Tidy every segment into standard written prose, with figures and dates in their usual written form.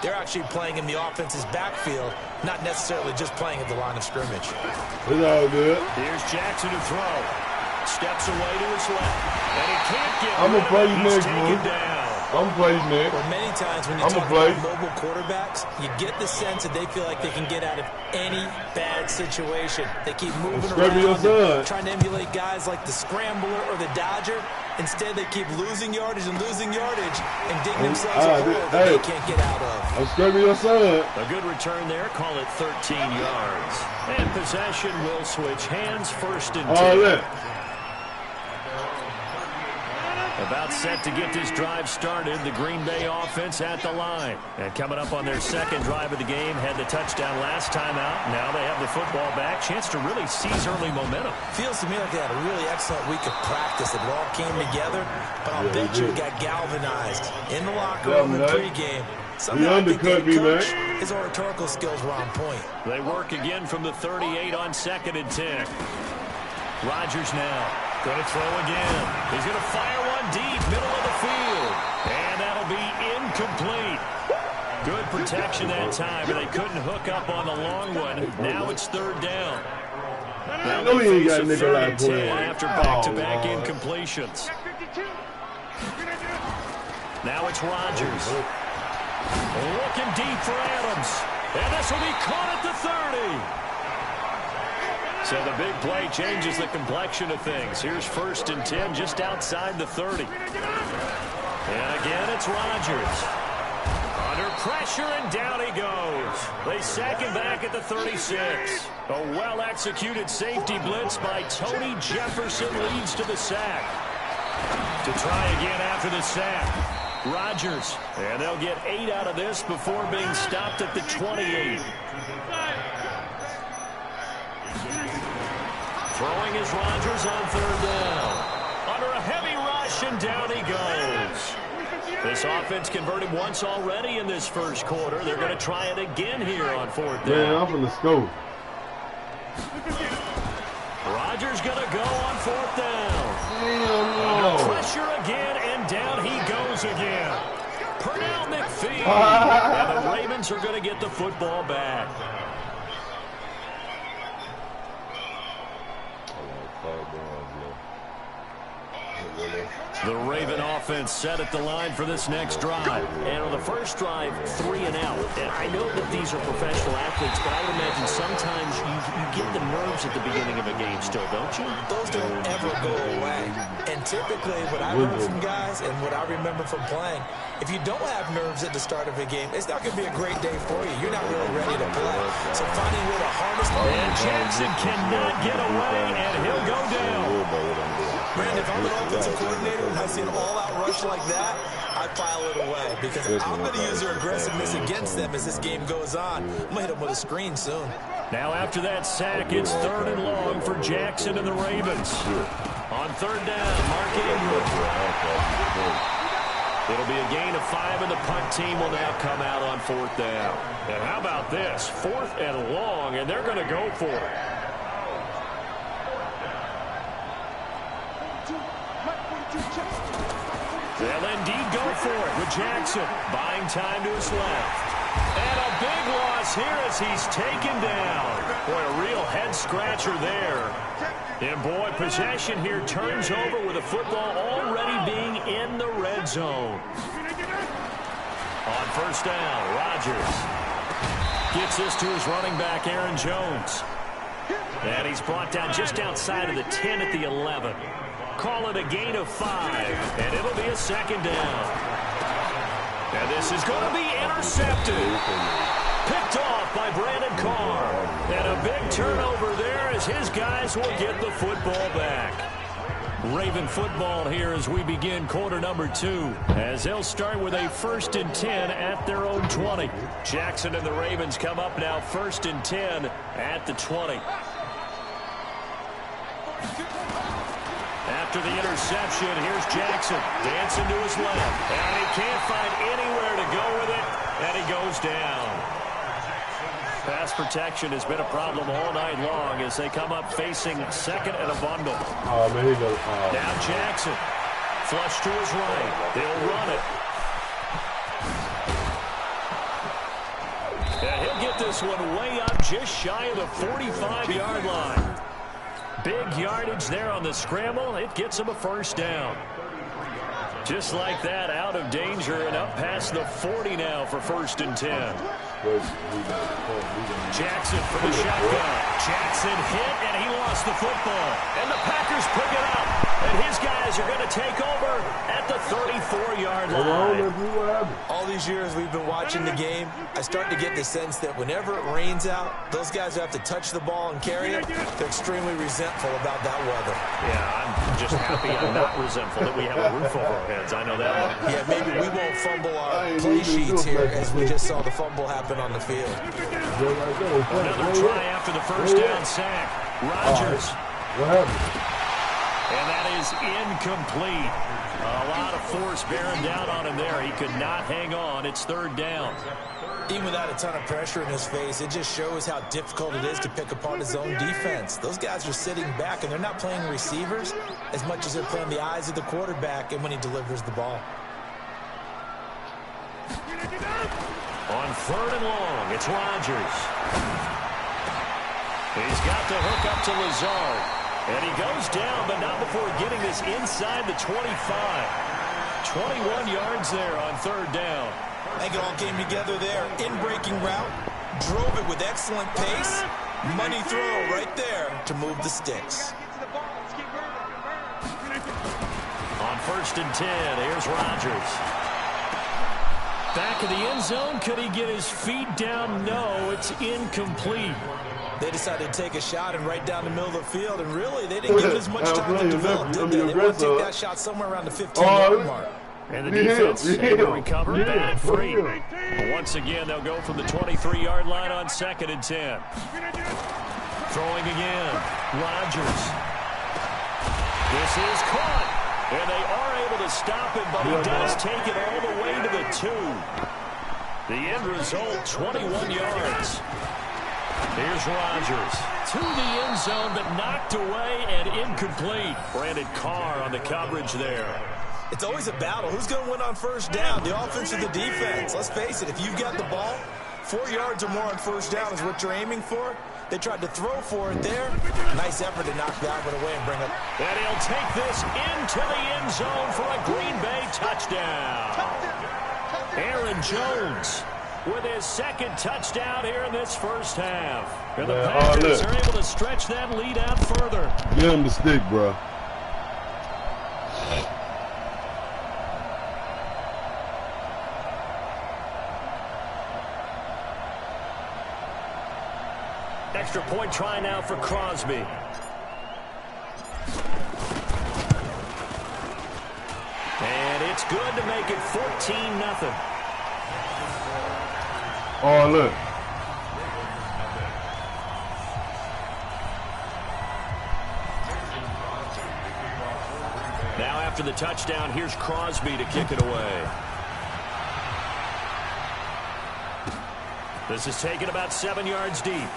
they're actually playing in the offense's backfield, not necessarily just playing at the line of scrimmage. It's all good. Here's Jackson to throw. Steps away to his left. And he can't get I'm going to play you next, taken down. I'm going to play you next. Well, many times when you talk about mobile quarterbacks, you get the sense that they feel like they can get out of any bad situation. They keep moving around, trying to emulate guys like the scrambler or the dodger. Instead, they keep losing yardage and digging themselves a hole that they can't get out of. I'm scrubbing your son. A good return there. Call it 13 yards. And possession will switch hands, 1st and 10. About set to get this drive started, the Green Bay offense at the line. And coming up on their 2nd drive of the game, had the touchdown last time out. Now they have the football back. Chance to really seize early momentum. Feels to me like they had a really excellent week of practice. It all came together, but I'll bet you it got galvanized in the locker room in pregame. Somehow I think the coach, his oratorical skills were on point. They work again from the 38 on 2nd and 10. Rodgers now. Going to throw again. He's going to fire one deep, middle of the field. And that'll be incomplete. Good protection that time, but they couldn't hook up on the long one. Now it's 3rd down. Now they face a 3rd and 10 after back-to-back incompletions. Now it's Rodgers. Looking deep for Adams. And this will be caught at the 30. So the big play changes the complexion of things. Here's 1st and 10 just outside the 30. And again, it's Rodgers. Under pressure, and down he goes. They sack him back at the 36. A well-executed safety blitz by Tony Jefferson leads to the sack. To try again after the sack. Rodgers. And they'll get 8 out of this before being stopped at the 28. Throwing is Rodgers on 3rd down. Under a heavy rush, and down he goes. This offense converted once already in this 1st quarter. They're going to try it again here on 4th down. Yeah, I'm from the scope. Rodgers going to go on 4th down. No. Pressure again, and down he goes again. Pernell McPhee. And the Ravens are going to get the football back. The Raven offense set at the line for this next drive. And on the first drive, 3 and out. And I know that these are professional athletes, but I would imagine sometimes you get the nerves at the beginning of a game still, don't you? Those don't ever go away. And typically, what I learned from guys and what I remember from playing, if you don't have nerves at the start of a game, it's not going to be a great day for you. You're not really ready to play. So finding a way to harness the And Jackson cannot get away, and he'll go down. Brandon, if I'm an offensive coordinator and I see an all-out rush like that, I file it away because I'm going to use their aggressiveness against them as this game goes on. I'm going to hit them with a screen soon. Now after that sack, it's 3rd and long for Jackson and the Ravens. On 3rd down, Mark Ingram. It'll be a gain of 5, and the punt team will now come out on 4th down. And how about this? 4th and long, and they're going to go for it. They'll indeed go for it with Jackson buying time to his left. And a big loss here as he's taken down. Boy, a real head-scratcher there. And, boy, possession here turns over with the football already being in the red zone. On 1st down, Rodgers gets this to his running back, Aaron Jones. And he's brought down just outside of the 10 at the 11. Call it a gain of 5, and it'll be a 2nd down. And this is going to be intercepted. Picked off by Brandon Carr. And a big turnover there as his guys will get the football back. Raven football here as we begin quarter number 2, as they'll start with a 1st and 10 at their own 20. Jackson and the Ravens come up now 1st and 10 at the 20. After the interception, here's Jackson dancing to his left. And he can't find anywhere to go with it, and he goes down. Pass protection has been a problem all night long as they come up facing 2nd and a bundle. Oh, man, he goes. Now Jackson, flush to his right. They'll run it. put this one way up just shy of the 45-yard line. Big yardage there on the scramble. It gets him a first down. Just like that, out of danger and up past the 40 now for 1st and 10. Jackson for the shotgun. Jackson hit, and he lost the football. And the Packers pick it up. And his guys are going to take over at the 34-yard line. All these years we've been watching the game, I start to get the sense that whenever it rains out, those guys who have to touch the ball and carry it, they're extremely resentful about that weather. Yeah, I'm just happy I'm not resentful that we have a roof over our heads. I know that one. Yeah, maybe we won't fumble our play sheets here as we just saw the fumble happen on the field. Another try after the first down sack. Rodgers. What happened? And that is incomplete. A lot of force bearing down on him there. He could not hang on. It's 3rd down. Even without a ton of pressure in his face, it just shows how difficult it is to pick apart his own defense. Those guys are sitting back, and they're not playing receivers as much as they're playing the eyes of the quarterback and when he delivers the ball. On 3rd and long, it's Rodgers. He's got the hook up to Lazard. And he goes down, but not before getting this inside the 25. 21 yards there on 3rd down. I think it all came together there. In-breaking route, drove it with excellent pace. Money throw right there to move the sticks. On 1st and 10, here's Rodgers. Back of the end zone, could he get his feet down? No, it's incomplete. They decided to take a shot and right down the middle of the field, and really, they didn't give it as much time to develop, did they? They want to take that shot somewhere around the 15-yard mark. And the defense able to recover bad free. Once again, they'll go from the 23-yard line on 2nd and 10. Throwing again. Rodgers. This is caught. And they are able to stop him, but he does take it all the way to the 2. The end result, 21 yards. Here's Rodgers to the end zone, but knocked away and incomplete. Brandon Carr on the coverage there. It's always a battle. Who's going to win on 1st down, the offense or the defense? Let's face it, if you've got the ball, 4 yards or more on 1st down is what you're aiming for. They tried to throw for it there. Nice effort to knock that one away and bring up. And he'll take this into the end zone for a Green Bay touchdown. Aaron Jones with his 2nd touchdown here in this 1st half. And the Packers are able to stretch that lead out further. Get him the stick, bro. Extra point try now for Crosby. And it's good to make it 14-0. Oh, look. Now after the touchdown, here's Crosby to kick it away. This is taken about 7 yards deep.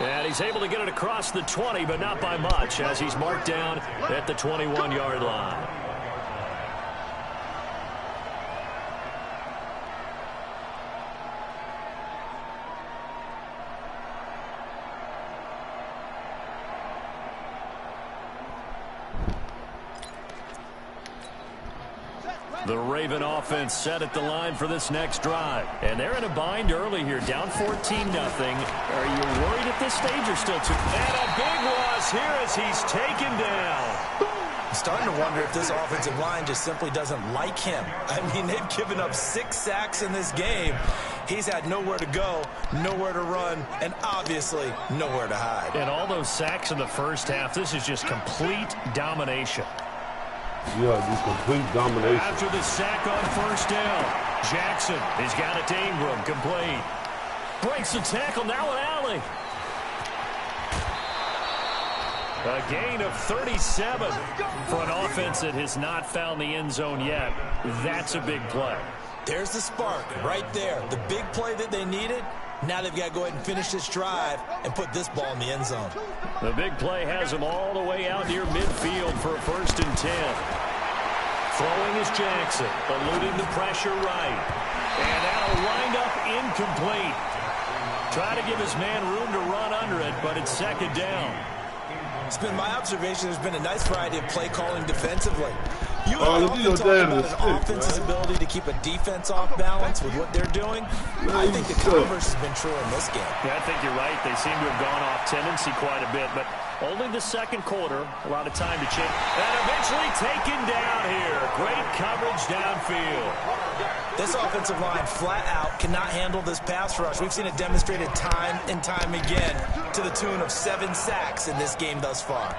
And he's able to get it across the 20, but not by much, as he's marked down at the 21-yard line. The Raven offense set at the line for this next drive. And they're in a bind early here, down 14-0. Are you worried at this stage or still too? And a big loss here as he's taken down. I'm starting to wonder if this offensive line just simply doesn't like him. I mean, they've given up 6 sacks in this game. He's had nowhere to go, nowhere to run, and obviously nowhere to hide. And all those sacks in the first half, this is just complete domination. Yeah, just complete domination. After the sack on 1st down, Jackson has got it to Ingram, complete. Breaks the tackle, now an alley. A gain of 37 for an offense that has not found the end zone yet. That's a big play. There's the spark right there. The big play that they needed. Now they've got to go ahead and finish this drive and put this ball in the end zone. The big play has him all the way out near midfield for a 1st and 10. Throwing is Jackson, eluding the pressure right. And that'll wind up incomplete. Try to give his man room to run under it, but it's second down. It's been my observation there's been a nice variety of play calling defensively. You Oh, often talk about an offense's ability to keep a defense off balance with what they're doing. I think the converse has been true in this game. Yeah, I think you're right. They seem to have gone off tendency quite a bit, but only the second quarter, a lot of time to change. And eventually taken down here. Great coverage downfield. This offensive line flat out cannot handle this pass rush. We've seen it demonstrated time and time again to the tune of 7 sacks in this game thus far.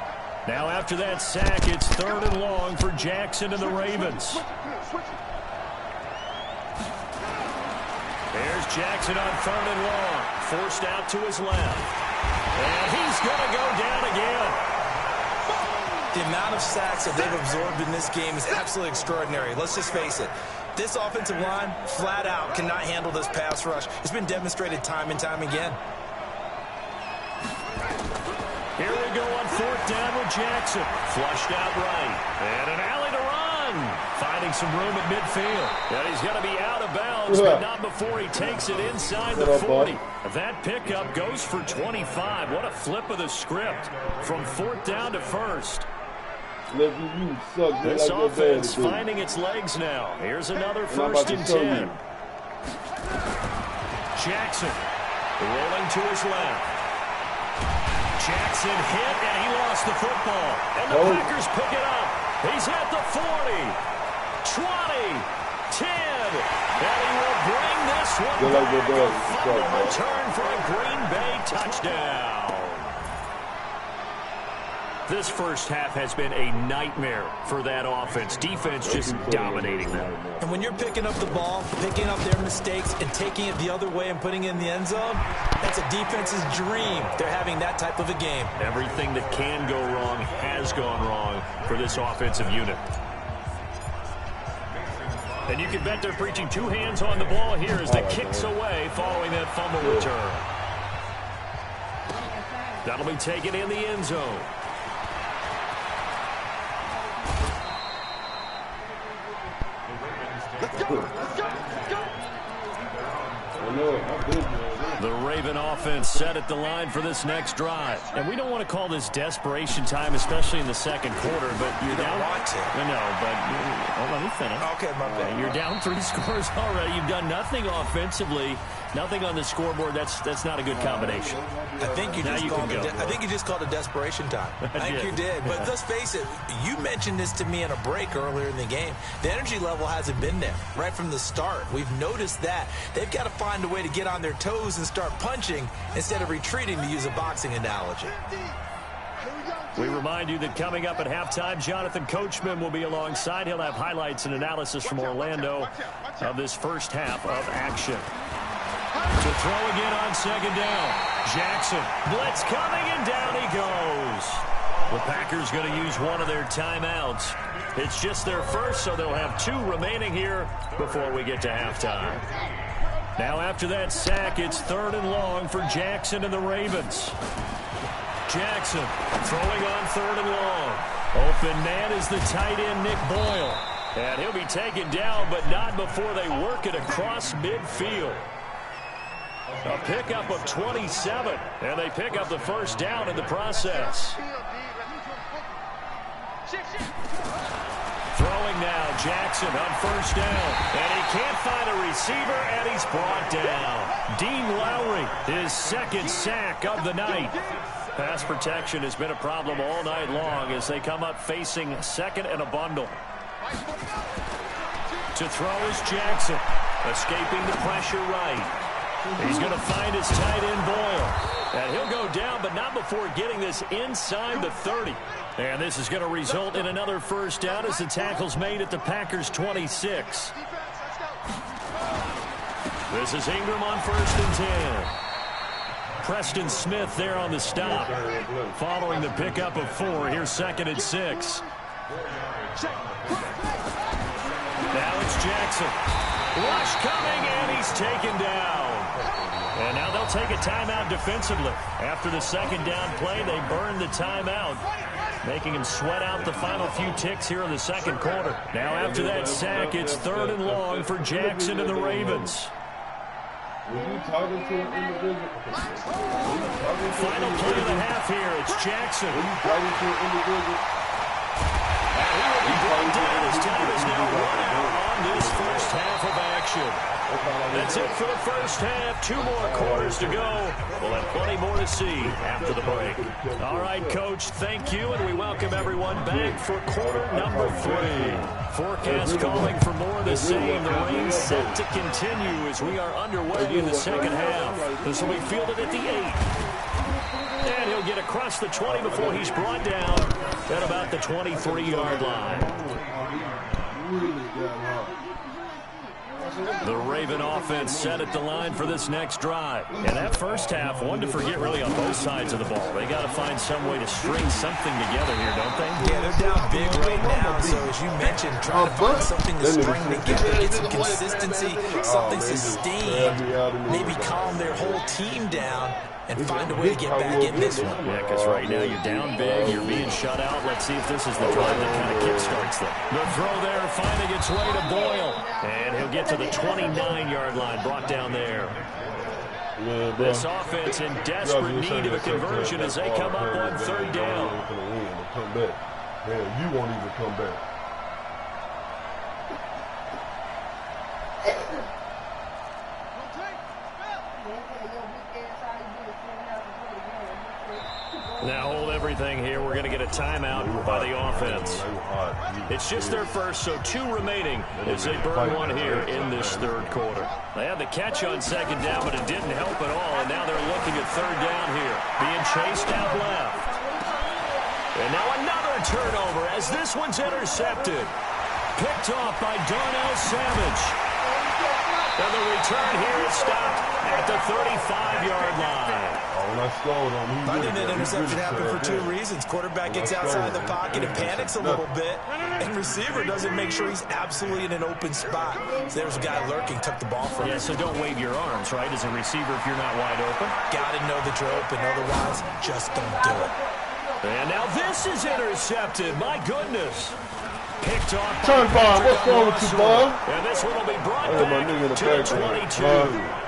Now after that sack, it's 3rd and long for Jackson and the Ravens. There's Jackson on 3rd and long. Forced out to his left. And he's going to go down again. The amount of sacks that they've absorbed in this game is absolutely extraordinary. Let's just face it. This offensive line, flat out, cannot handle this pass rush. It's been demonstrated time and time again. Here we go on 4th down with Jackson. Flushed out right. And an alley to run. Finding some room at midfield. And he's going to be out of bounds, but not before he takes it inside the 40. That pickup goes for 25. What a flip of the script from 4th down to 1st. This offense finding its legs now. Here's another 1st and 10. Jackson rolling to his left. Jackson hit, and he lost the football. And the Packers pick it up. He's at the 40, 20, 10. And he will bring this one back. A fumble return for a Green Bay touchdown. This first half has been a nightmare for that offense. Defense just dominating them. And when you're picking up the ball, picking up their mistakes, and taking it the other way and putting it in the end zone, that's a defense's dream. They're having that type of a game. Everything that can go wrong has gone wrong for this offensive unit. And you can bet they're preaching 2 hands on the ball here as the kicks away following that fumble return. That'll be taken in the end zone. The Raven offense set at the line for this next drive. And we don't want to call this desperation time, especially in the second quarter, but you're down. Want to. No, but let me finish. Okay, my bad. You're down 3 scores already. You've done nothing offensively, nothing on the scoreboard. That's not a good combination. I think you just called it desperation time. I think you did. But let's face it, you mentioned this to me in a break earlier in the game. The energy level hasn't been there right from the start. We've noticed that. They've got to find a way to get on their toes and start punching instead of retreating, to use a boxing analogy. We remind you that coming up at halftime, Jonathan Coachman will be alongside. He'll have highlights and analysis from Orlando of this first half of action. To throw again on 2nd down. Jackson, blitz coming, and down he goes. The Packers going to use one of their timeouts. It's just their first, so they'll have 2 remaining here before we get to halftime. Now after that sack, it's 3rd and long for Jackson and the Ravens. Jackson throwing on 3rd and long. Open man is the tight end, Nick Boyle. And he'll be taken down, but not before they work it across midfield. A pickup of 27, and they pick up the first down in the process. Throwing now, Jackson on 1st down. And he can't find a receiver, and he's brought down. Dean Lowry, his 2nd sack of the night. Pass protection has been a problem all night long as they come up facing 2nd and a bundle. To throw is Jackson, escaping the pressure right. He's going to find his tight end, Boyle. And he'll go down, but not before getting this inside the 30. And this is going to result in another first down as the tackle's made at the Packers' 26. This is Ingram on 1st and 10. Preston Smith there on the stop. Following the pickup of 4, here's 2nd and 6. Now it's Jackson. Rush coming, and he's taken down. And now they'll take a timeout defensively. After the second down play, they burn the timeout, making him sweat out the final few ticks here in the second quarter. Now after that sack, it's 3rd and long for Jackson and the Ravens. Final play of the half here. It's Jackson. And he will be brought down as time is now run out on this first half of action. That's it for the first half. 2 more quarters to go. We'll have plenty more to see after the break. All right, Coach, thank you, and we welcome everyone back for quarter number 3. Forecast calling for more of the same. The rain set to continue as we are underway in the second half. This will be fielded at the 8. And he'll get across the 20 before he's brought down at about the 23-yard line. The Raven offense set at the line for this next drive. And that first half, one to forget really on both sides of the ball. They got to find some way to string something together here, don't they? Yeah, they're down big right now. So as you mentioned, trying to find something to string together, get some consistency, something sustained, maybe calm their whole team down and find a way to get back in this one. Yeah, because right now you're down big, you're being shut out. Let's see if this is the drive that kind of kickstarts them. The throw there finding its way to Boyle. And he'll get to the 29-yard line, brought down there. Yeah, this offense in desperate need of a conversion as they come up on 3rd down. Man, you won't even come back. Now hold everything here. We're going to get a timeout by the offense. It's just their first, so 2 remaining as they burn one here in this 3rd quarter. They had the catch on 2nd down, but it didn't help at all, and now they're looking at 3rd down here. Being chased out left. And now another turnover as this one's intercepted. Picked off by Darnell Savage. And the return here is stopped at the 35-yard line. I think that interception happened for 2 reasons. Quarterback gets outside the pocket and panics a little bit, and receiver doesn't make sure he's absolutely in an open spot. So there's a guy lurking, took the ball from him. Yeah, so don't wave your arms, right, as a receiver if you're not wide open. Got to know that you're open, otherwise just don't do it. And now this is intercepted. My goodness. Picked off. Turn Bob. What's wrong with you, Bob? And this one will be brought back to the 22.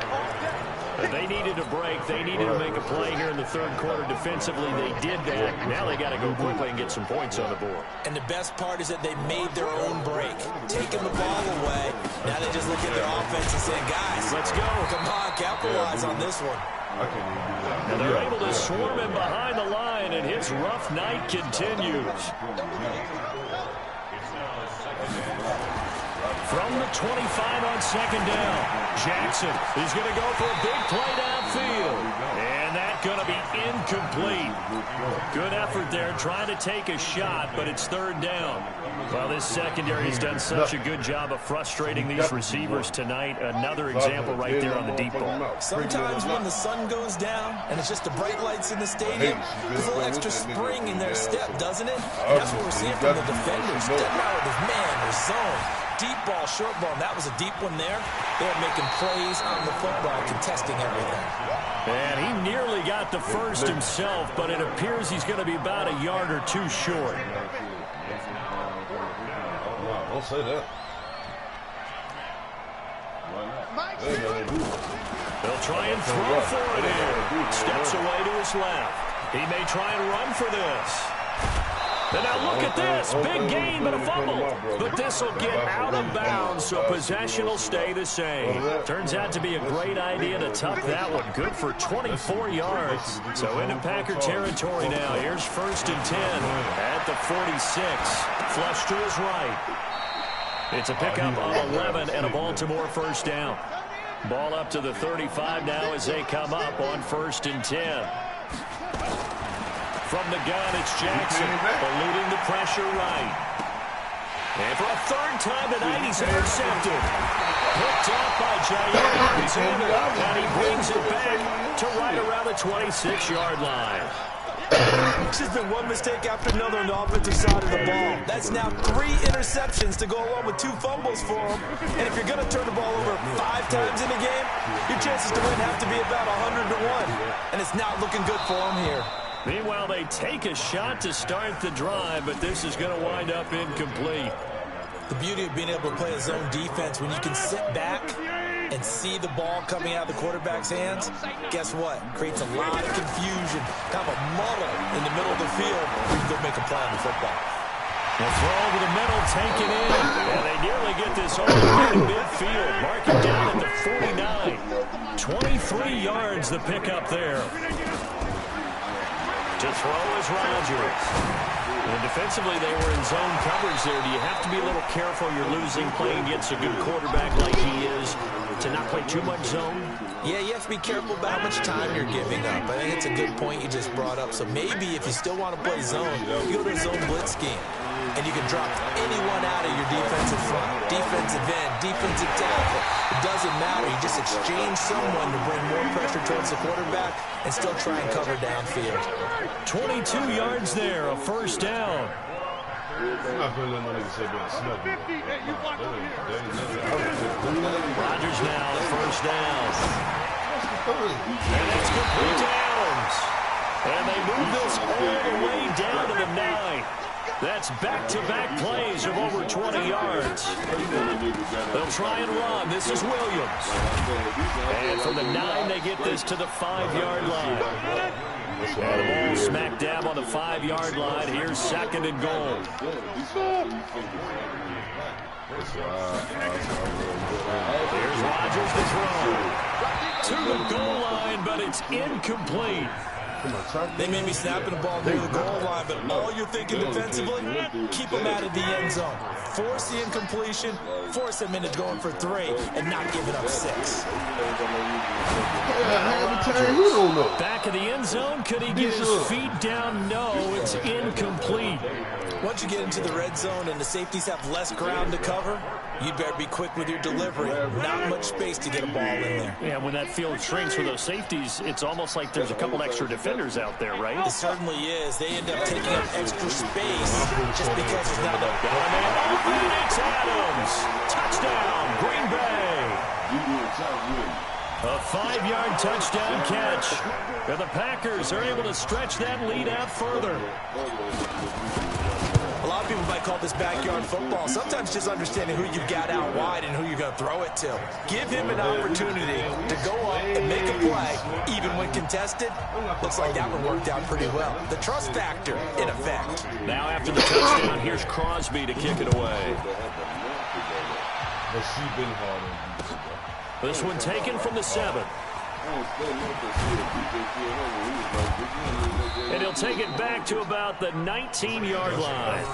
They needed a break. They needed to make a play here in the 3rd quarter defensively. They did that. Now they got to go quickly and get some points on the board. And the best part is that they made their own break, taking the ball away. Now they just look at their offense and say, guys, let's go. Come on, capitalize on this one. And they're able to swarm him behind the line, and his rough night continues. From the 25 on 2nd down, Jackson is going to go for a big play downfield. And that's going to be incomplete. Good effort there trying to take a shot, but it's 3rd down. Well, this secondary has done such a good job of frustrating these receivers tonight. Another example right there on the deep ball. Sometimes when the sun goes down and it's just the bright lights in the stadium, there's a little extra spring in their step, doesn't it? And that's what we're seeing from the defenders. Doesn't matter if there's man or zone. Deep ball, short ball, and that was a deep one there. They're making plays on the football, contesting everything. And he nearly got the first himself, but it appears he's going to be about a yard or 2 short. Don't say that. They'll try and throw for it here. Steps away to his left. He may try and run for this. And now look at this. Big gain, but a fumble. But this will get out of bounds, so possession will stay the same. Turns out to be a great idea to tuck that one. Good for 24 yards. So into Packer territory now. Here's 1st and 10 at the 46. Flush to his right. It's a pickup of 11 and a Baltimore 1st down. Ball up to the 35 now as they come up on 1st and 10. From the gun, it's Jackson, eluding the pressure right. And for a 3rd time tonight, he's intercepted. Picked off by Jair Alexander, and he brings it back to right around the 26-yard line. It's just been one mistake after another on the offensive side of the ball. That's now 3 interceptions to go along with 2 fumbles for him. And if you're going to turn the ball over 5 times in a game, your chances to win have to be about 100 to 1. And it's not looking good for them here. Meanwhile, they take a shot to start the drive, but this is going to wind up incomplete. The beauty of being able to play a zone defense when you can sit back and see the ball coming out of the quarterback's hands, guess what? Creates a lot of confusion, kind of a muddle in the middle of the field where you can go make a play on the football. The throw over the middle, taken in, and they nearly get this all the way to midfield. Mark it down at the 49. 23 yards the pickup there. To throw is Rodgers. And defensively, they were in zone coverage there. Do you have to be a little careful you're losing playing against a good quarterback like he is to not play too much zone? Yeah, you have to be careful about how much time you're giving up. I think it's a good point you just brought up. So maybe if you still want to play zone, you go to a zone blitz scheme. And you can drop anyone out of your defensive front, defensive end, defensive tackle. It doesn't matter. You just exchange someone to bring more pressure towards the quarterback and still try and cover downfield. 22 yards there, a first down. Rodgers now, the first down. And it's complete to Adams. And they move this all the way down to the 9. That's back-to-back plays of over 20 yards. They'll try and run. This is Williams. And from the 9, they get this to the 5-yard line. And the ball smack dab on the 5-yard line. Here's second and goal. Here's Rodgers to throw. To the goal line, but it's incomplete. They may be snapping the ball near the goal line, but all you're thinking defensively, keep them out of the end zone. Force the incompletion, force them into going for 3, and not giving up 6. Back of the end zone, could he get his feet down? No, it's incomplete. Once you get into the red zone and the safeties have less ground to cover, you'd better be quick with your delivery. Not much space to get a ball in there. Yeah, when that field shrinks for those safeties, it's almost like there's a couple extra defenders out there, right? It certainly is. They end up taking up extra space just because there's not enough. And it's Adams. Touchdown, Green Bay. A 5-yard touchdown catch. And the Packers are able to stretch that lead out further. A lot of people might call this backyard football. Sometimes just understanding who you've got out wide and who you're going to throw it to. Give him an opportunity to go up and make a play, even when contested. Looks like that one worked out pretty well. The trust factor in effect. Now after the touchdown, here's Crosby to kick it away. This one taken from the 7. And he'll take it back to about the 19-yard line.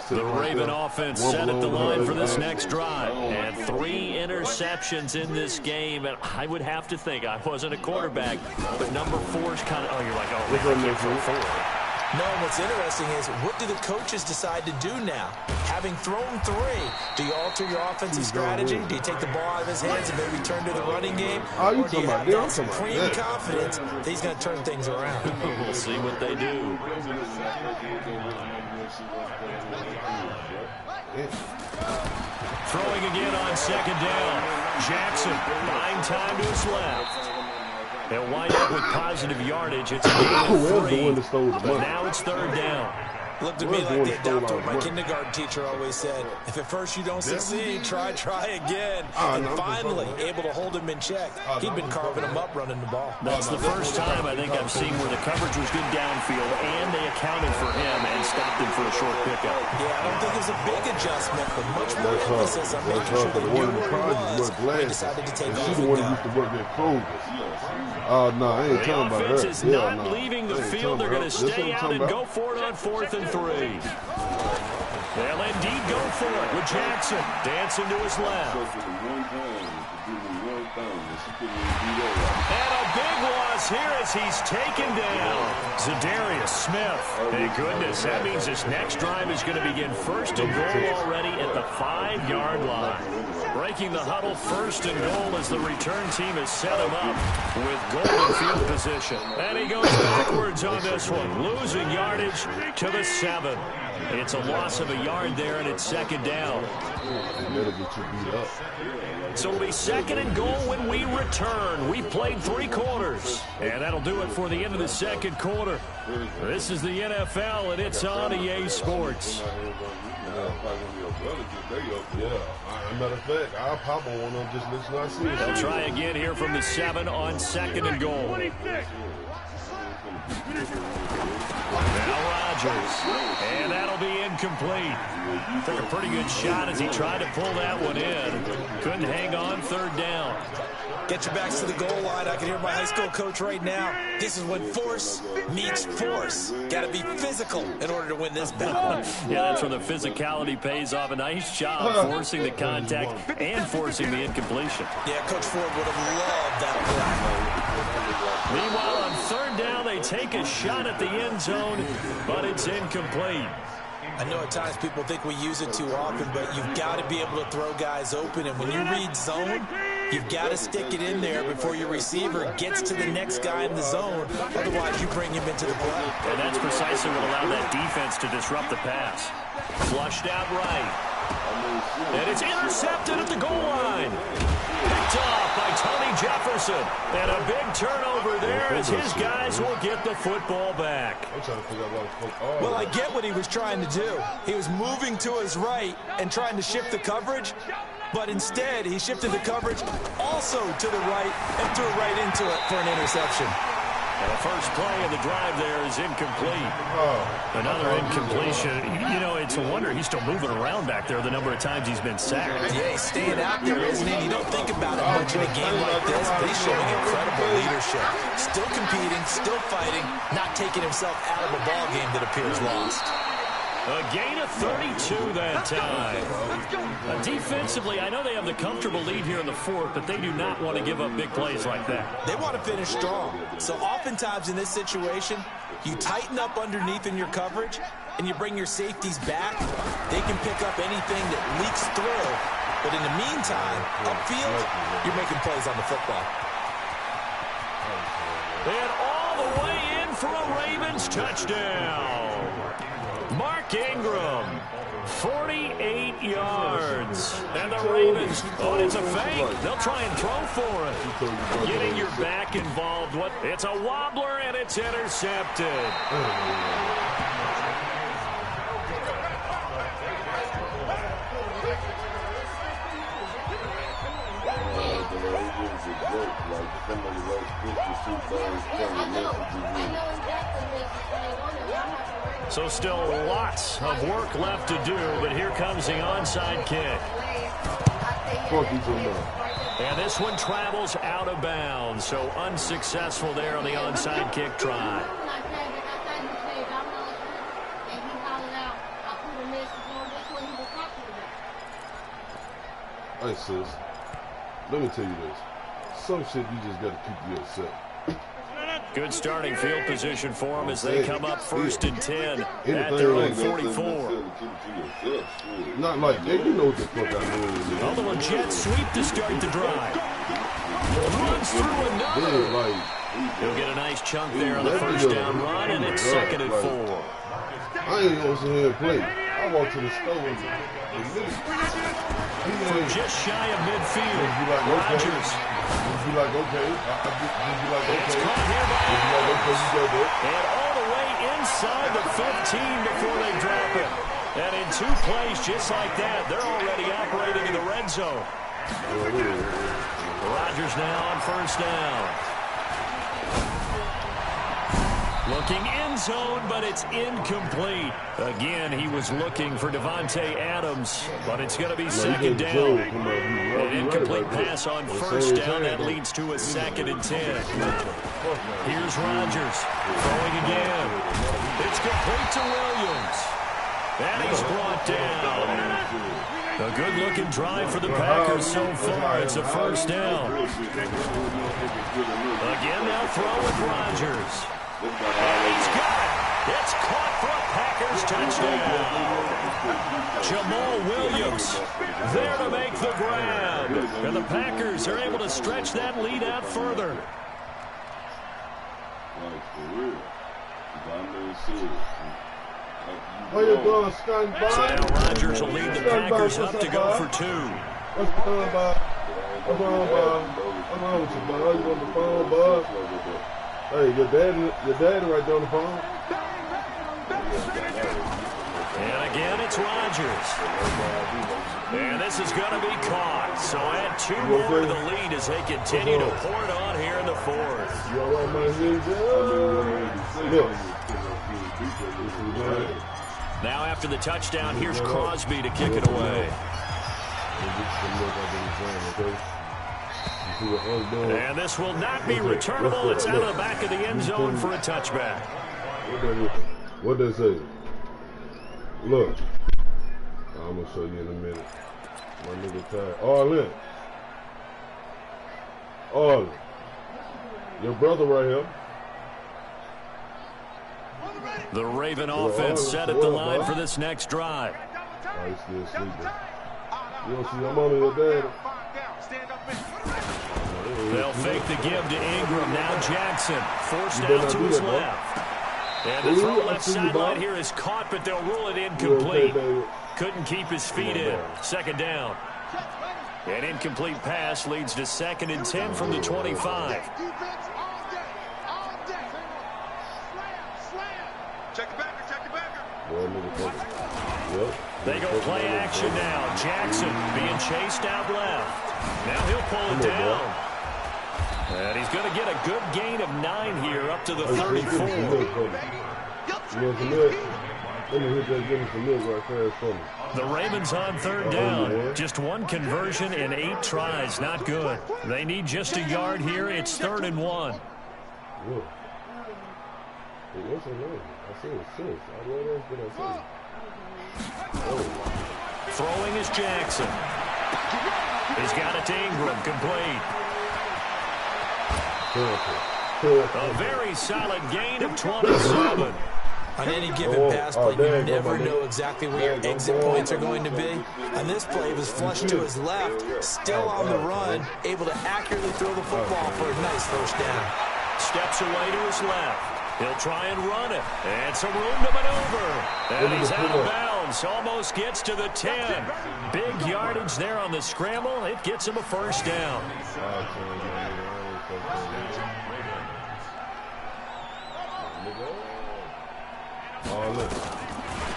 The Raven offense set at the line for this next drive. And 3 interceptions in this game. And I would have to think, I wasn't a quarterback, but number 4 is kind of, oh, you're like, oh, man, I can't throw 4. No, what's interesting is, what do the coaches decide to do now? Having thrown 3, do you alter your offensive strategy? Do you take the ball out of his hands and maybe turn to the running game? Or do you have that supreme confidence that he's going to turn things around? We'll see what they do. Throwing again on second down. Jackson buying time to his left. They'll wind up with positive yardage. It's a gain of 3, but now it's third down. Looked to me like they adopted what my kindergarten teacher always said. If at first you don't succeed, try again. And finally, able to hold him in check. He'd been carving him up running the ball. That's the first time I think I've seen where the coverage was good downfield, and they accounted for him and stopped him for a short pickup. Yeah, I don't think it was a big adjustment, but much more emphasis on making sure that he knew where he was when he decided to take off and go. Oh, no, I ain't talking about her. The offense is not leaving the field. They're going to stay out and go for it on 4th and 3. They'll indeed go for it with Jackson dancing to his left. And a big loss here as he's taken down. Za'Darius Smith. Thank goodness. That means this next drive is going to begin 1st and goal already at the 5-yard line. Breaking the huddle, 1st and goal as the return team has set him up with goal in field position. And he goes backwards on this one, losing yardage to the 7. It's a loss of a yard there. there, and it's second down. That'll get you beat up. So it'll be second and goal when we return. We played 3 quarters, and that'll do it for the end of the second quarter. This is the NFL, and it's on EA Sports. Matter of fact, I'll pop on one of them, just listen, I see it. They'll try again here from the 7 on second and goal. Now Rodgers, and that'll be incomplete. Took a pretty good shot as he tried to pull that one in. Couldn't hang on, third down. Get your backs to the goal line. I can hear my high school coach right now. This is when force meets force. Got to be physical in order to win this battle. Yeah, that's where the physicality pays off. A nice job forcing the contact and forcing the incompletion. Yeah, Coach Ford would have loved that play. Meanwhile, on third down, they take a shot at the end zone, but it's incomplete. I know at times people think we use it too often, but you've got to be able to throw guys open. And when you read zone, you've got to stick it in there before your receiver gets to the next guy in the zone. Otherwise, you bring him into the play. And that's precisely what allowed that defense to disrupt the pass. Flushed out right. And it's intercepted at the goal line. Picked off by Tony Jefferson. And a big turnover there as his guys will get the football back. Well, I get what he was trying to do. He was moving to his right and trying to shift the coverage. But instead, he shifted the coverage also to the right and threw right into it for an interception. And the first play of the drive there is incomplete. Another incompletion. You know, it's a wonder he's still moving around back there the number of times he's been sacked. Yeah, he's staying out there, isn't he? You don't think about it much in a game like this, but he's showing incredible leadership. Still competing, still fighting, not taking himself out of a ball game that appears lost. A gain of 32 that time. Defensively, I know they have the comfortable lead here in the fourth, but they do not want to give up big plays like that. They want to finish strong. So oftentimes in this situation, you tighten up underneath in your coverage, and you bring your safeties back. They can pick up anything that leaks through. But in the meantime, upfield, you're making plays on the football. And all the way in for a Ravens touchdown. Mark Ingram, 48 yards. And the Ravens, oh, it's a fake. They'll try and throw for it. Getting your back involved. It's a wobbler, and it's intercepted. So still lots of work left to do, but here comes the onside kick. And this one travels out of bounds, so unsuccessful there on the onside kick try. Hey, sis, let me tell you this. Some shit you just got to keep yourself. Good starting field position for them as they come up first and 10 at their own 44. Not like that. You know what the fuck I mean. Although a jet sweep to start the drive. Runs through another. He'll get a nice chunk there on the first down run, and it's second and 4. I ain't gonna sit here and play. I walked to the store from just shy of midfield. Rodgers. You like, okay. It's caught here by and all the way inside the 15 before they drop it. And in 2 plays just like that, they're already operating in the red zone. Rodgers now on first down. Looking end zone, but it's incomplete. Again, he was looking for Devontae Adams, but it's going to be second down. An incomplete pass on first down. That leads to a second and 10. Here's Rodgers throwing again. It's complete to Williams. And he's brought down. A good-looking drive for the Packers so far. It's a first down. Again, they'll throw with Rodgers. And he's got it. It's caught for a Packers touchdown. Jamal Williams there to make the grab. And the Packers are able to stretch that lead out further. Where you going, Skunk Bob? So now Rodgers will lead the Packers up to go for 2. What's going on, Bob? What's wrong, Bob? What's wrong with you, Bob? You on the phone, Bob? Hey, your daddy right there on the phone. And again, it's Rodgers. And this is going to be caught. So add 2 more to the lead as they continue to pour it on here in the 4th. You all right, my Look. Now after the touchdown, here's Crosby to kick it away. And this will not be returnable. It's out of the back of the end zone for a touchback. What they say? Look. I'm going to show you in a minute. My nigga tired. Arlen. Your brother right here. The Raven offense set at the line for this next drive. Oh, he's still sleeping. You don't see your mom and your dad? They'll fake the give to Ingram. Now Jackson forced out to his left. And the throw left sideline here is caught, but they'll rule it incomplete. Couldn't keep his feet in. Second down. An incomplete pass leads to 2nd and 10 from the 25. They go play action now. Jackson being chased out left. Now he'll pull it down. And he's going to get a good gain of 9 here up to the 34. The Ravens on 3rd down. Just 1 conversion in 8 tries. Not good. They need just a yard here. It's 3rd and 1. Throwing is Jackson. He's got it to Ingram. Complete. A very solid gain of 27. On any given pass play, you never know exactly where your exit points are going to be. On this play, it was flushed to his left, still on the run, able to accurately throw the football for a nice first down. Steps away to his left. He'll try and run it. And some room to maneuver. And he's out of bounds. Almost gets to the 10. Big yardage there on the scramble. It gets him a first down.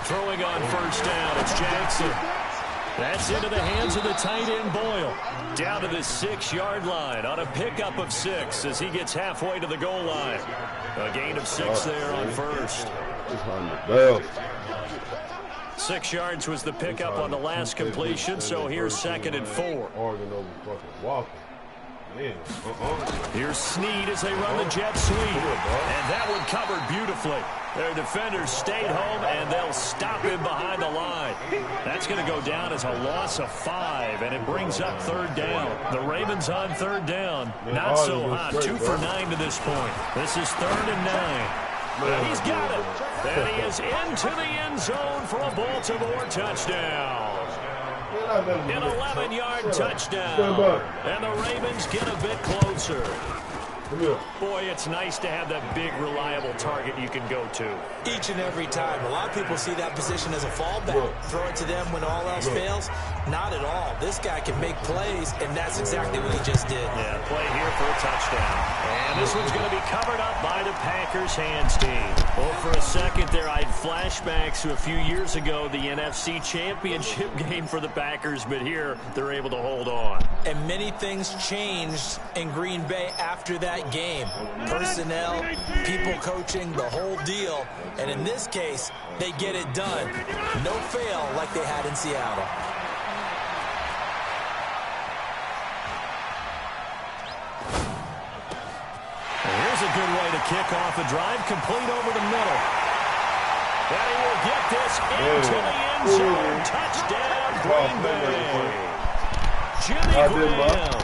Throwing on first down, it's Jackson. That's into the hands of the tight end Boyle. Down to the 6-yard line on a pickup of 6 as he gets halfway to the goal line. A gain of 6 there on first. 6 yards was the pickup on the last completion, so here's 2nd and 4. Here's Snead as they run the jet sweep. And that one covered beautifully. Their defenders stayed home, and they'll stop him behind the line. That's going to go down as a loss of 5, and it brings up 3rd down. The Ravens on 3rd down. Not so hot. 2 for 9 to this point. This is 3rd and 9. And he's got it. And he is into the end zone for a Baltimore touchdown. An 11-yard touchdown. And the Ravens get a bit closer. Boy, it's nice to have that big, reliable target you can go to. Each and every time. A lot of people see that position as a fallback. Throw it to them when all else fails. Not at all. This guy can make plays, and that's exactly what he just did. Yeah, play here for a touchdown. And this one's going to be covered up by the Packers hands team. Well, for a second there, I had flashbacks to a few years ago, the NFC Championship game for the Packers, but here they're able to hold on. And many things changed in Green Bay after that game. Personnel, people coaching, the whole deal. And in this case, they get it done. No fail like they had in Seattle. Here's a good way to kick off a drive, complete over the middle. And he will get this into the end zone. Touchdown, Green Bay. Jimmy Graham,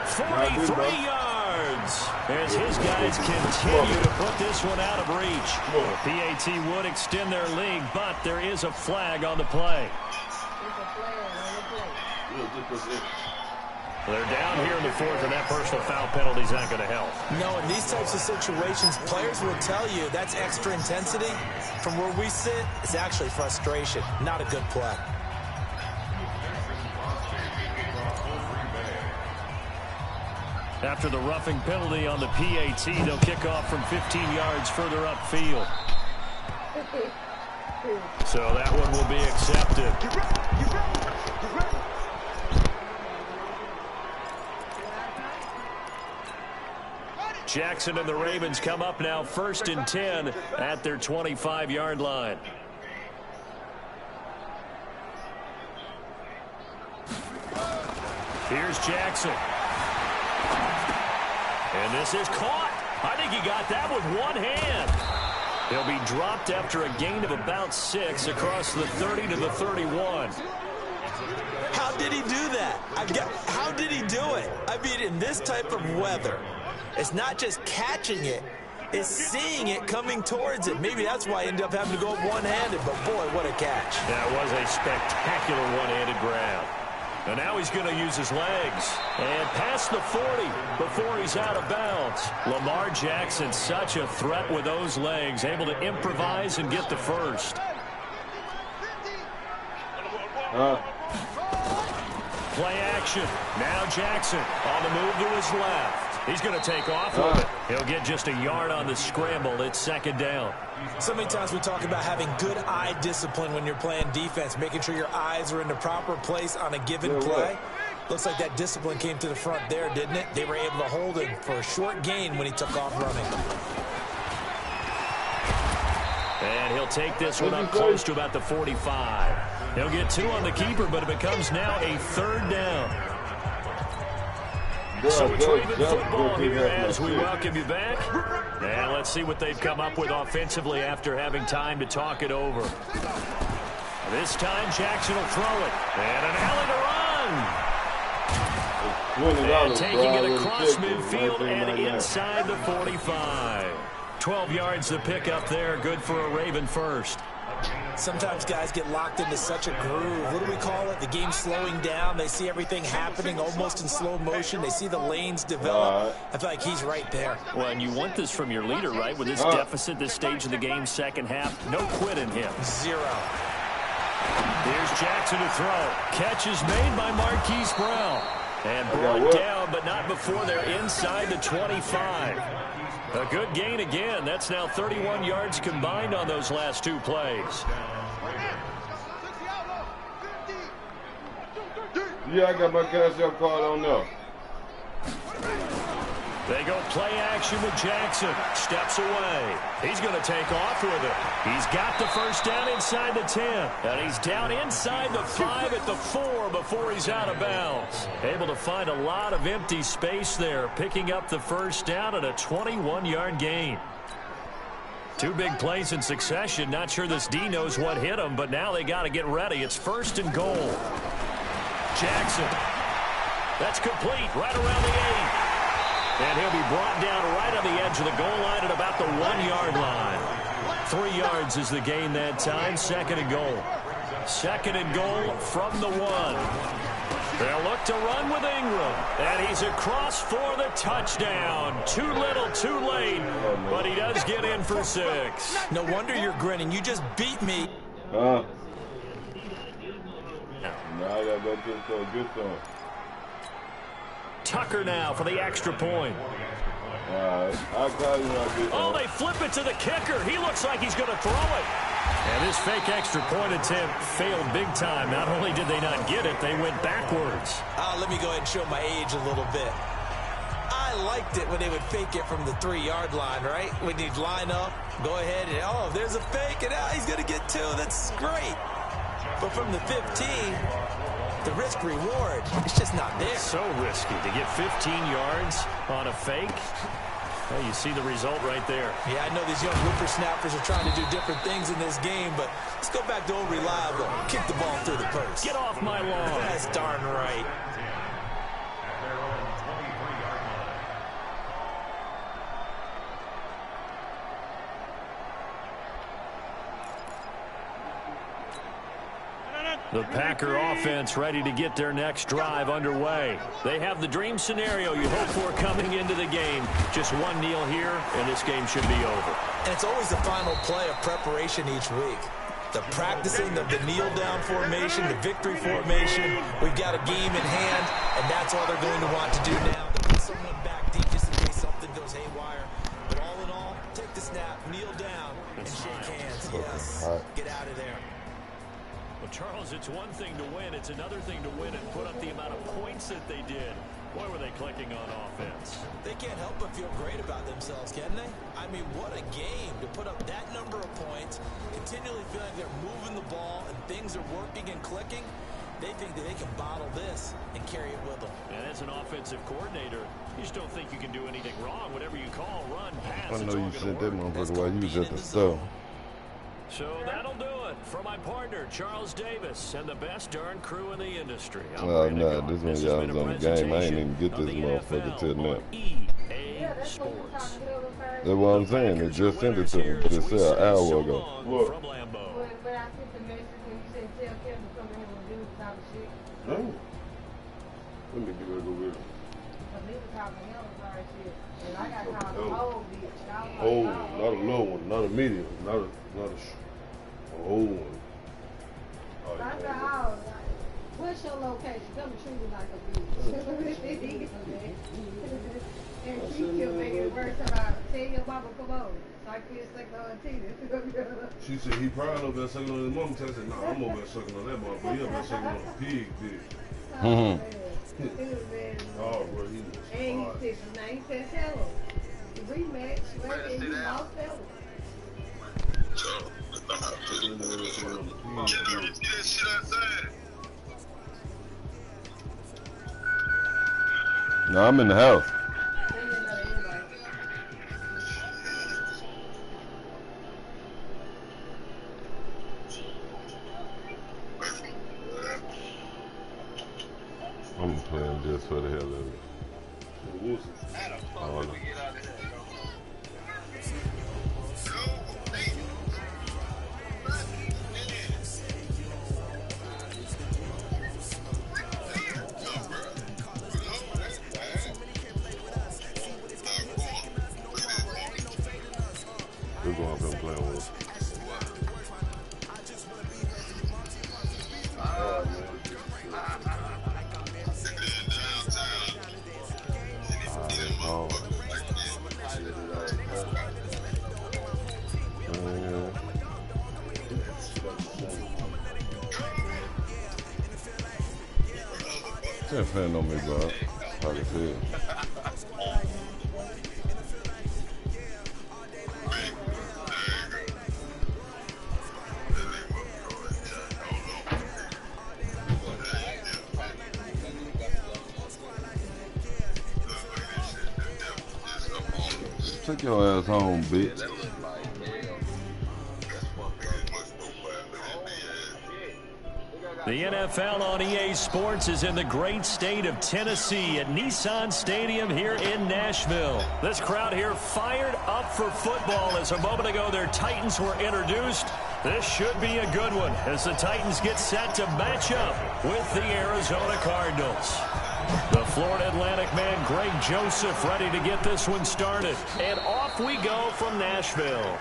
43 yards. As his guys continue to put this one out of reach. PAT would extend their lead, but there is a flag on the play. They're down here in the fourth, and that personal foul penalty is not going to help. No, in these types of situations, players will tell you that's extra intensity. From where we sit, it's actually frustration, not a good play. After the roughing penalty on the PAT, they'll kick off from 15 yards further upfield. So that one will be accepted. Jackson and the Ravens come up now 1st and 10 at their 25-yard line. Here's Jackson. And this is caught. I think he got that with one hand. He'll be dropped after a gain of about 6 across the 30 to the 31. How did he do that? How did he do it? I mean, in this type of weather, it's not just catching it, it's seeing it coming towards it. Maybe that's why he ended up having to go up one-handed, but boy, what a catch. That was a spectacular one-handed grab. And now he's going to use his legs. And past the 40 before he's out of bounds. Lamar Jackson, such a threat with those legs, able to improvise and get the first. Play action. Now Jackson on the move to his left. He's going to take off with it. He'll get just a yard on the scramble. It's 2nd down. So many times we talk about having good eye discipline when you're playing defense, making sure your eyes are in the proper place on a given play. Looks like that discipline came to the front there, didn't it? They were able to hold him for a short gain when he took off running. And he'll take this one up close to about the 45. He'll get 2 on the keeper, but it becomes now a 3rd down. So it's Raven football here as we welcome you back. And let's see what they've come up with offensively after having time to talk it over. This time Jackson will throw it. And an alley to run. And taking it across midfield and inside the 45. 12 yards to pick up there. Good for a Raven first. Sometimes guys get locked into such a groove. What do we call it? The game's slowing down. They see everything happening almost in slow motion. They see the lanes develop. I feel like he's right there. Well, and you want this from your leader, right? With this deficit, this stage of the game, second half, no quit in him. 0. Here's Jackson to throw. Catch is made by Marquise Brown. And brought down, but not before they're inside the 25. A good gain again. That's now 31 yards combined on those last 2 plays. Yeah, I got my cash out card on there. They go play action with Jackson. Steps away. He's going to take off with it. He's got the first down inside the 10. And he's down inside the 5 at the 4 before he's out of bounds. Able to find a lot of empty space there, picking up the first down at a 21-yard gain. 2 big plays in succession. Not sure this D knows what hit him, but now they got to get ready. It's 1st and goal. Jackson. That's complete right around the 8. And he'll be brought down right on the edge of the goal line at about the 1-yard line. 3 yards is the gain that time. 2nd and goal. 2nd and goal from the 1. They'll look to run with Ingram. And he's across for the touchdown. Too little, too late. But he does get in for 6. No wonder you're grinning. You just beat me. Now I got to go get some. Tucker now for the extra point. Oh, they flip it to the kicker. He looks like he's going to throw it. And this fake extra point attempt failed big time. Not only did they not get it, they went backwards. Let me go ahead and show my age a little bit. I liked it when they would fake it from the 3-yard line, right? When you'd line up, go ahead and, there's a fake, and now he's going to get 2. That's great. But from the 15... the risk-reward, it's just not there. So risky to get 15 yards on a fake. Well, you see the result right there. Yeah, I know these young whippersnappers are trying to do different things in this game, but let's go back to old reliable. Kick the ball through the post. Get off my lawn. That's darn right. The Packer offense ready to get their next drive underway. They have the dream scenario you hope for coming into the game. Just one kneel here, and this game should be over. And it's always the final play of preparation each week. The practicing of the kneel-down formation, the victory formation. We've got a game in hand, and that's all they're going to want to do now. To put someone back deep just in case something goes haywire. But all in all, take the snap, kneel down, and shake hands. Yes, get out of there. Well, Charles, it's one thing to win. It's another thing to win and put up the amount of points that they did. Boy, were they clicking on offense. They can't help but feel great about themselves, can they? I mean, what a game to put up that number of points, continually feeling like they're moving the ball and things are working and clicking. They think that they can bottle this and carry it with them. And as an offensive coordinator, you just don't think you can do anything wrong. Whatever you call, run, pass, I know you said that motherfucker while you was at the store. So that'll do it for my partner, Charles Davis, and the best darn crew in the industry. Nah, this one y'all was on the game. I ain't even get this motherfucker till now. EA Sports. That's what I'm saying. They just sent it to me, but it said an hour ago. What? From Lambeau. When I sent the message when you said tell Kevin to come in here and do this type of shit. No. Let me get ready to go with it. Because he was talking to him about shit. And I got called a whole bitch. Oh, not a little one, not a medium, not a old one. So I said, oh, what's your location? Come and treat me like a bitch. And she kept making it worse about, tell your mama, come on. So I can't suck on her teeth. She said he probably over there sucking on his mama. I said, nah, I'm over there sucking on that motherfucker. He over there sucking on a pig dick. Oh, man. Oh, bro, he was And he said, now he said, tell him. Rematch, and you lost that one. No, I'm in the house. I'm playing just for the hell of it. Oh, no. We're going up and playing with us. Can't fan on me, bro. How to feel. Take your ass home, bitch. The NFL on EA Sports is in the great state of Tennessee at Nissan Stadium here in Nashville. This crowd here fired up for football as a moment ago their Titans were introduced. This should be a good one as the Titans get set to match up with the Arizona Cardinals. The Florida Atlantic man, Greg Joseph, ready to get this one started. And off we go from Nashville.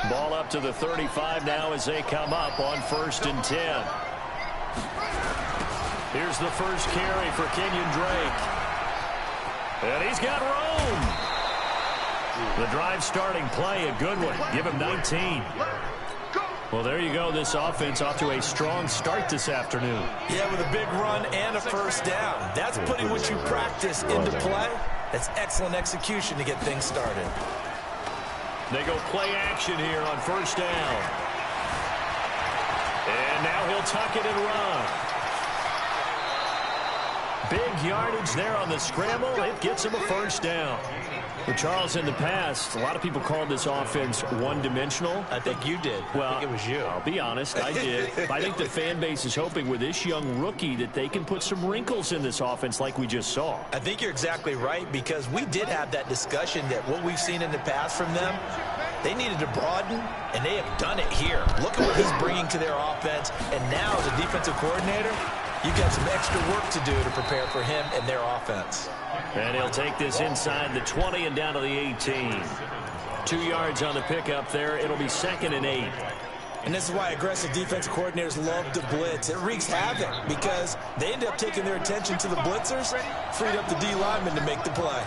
Ball up to the 35 now as they come up on 1st and 10. Here's the first carry for Kenyon Drake. And he's got room. The drive starting play, a good one. Give him 19. Well, there you go. This offense off to a strong start this afternoon. Yeah, with a big run and a first down. That's putting what you practice into play. That's excellent execution to get things started. They go play action here on 1st down. And now he'll tuck it and run. Big yardage there on the scramble. It gets him a 1st down. Well, Charles, in the past, a lot of people called this offense one-dimensional. I think you did. Well, I think it was you. I'll be honest, I did. But I think the fan base is hoping with this young rookie that they can put some wrinkles in this offense like we just saw. I think you're exactly right, because we did have that discussion that what we've seen in the past from them, they needed to broaden, and they have done it here. Look at what he's bringing to their offense, and now as a defensive coordinator, you've got some extra work to do to prepare for him and their offense. And he'll take this inside the 20 and down to the 18. 2 yards on the pickup there. It'll be 2nd and 8. And this is why aggressive defensive coordinators love to blitz. It wreaks havoc because they end up taking their attention to the blitzers, freed up the D lineman to make the play.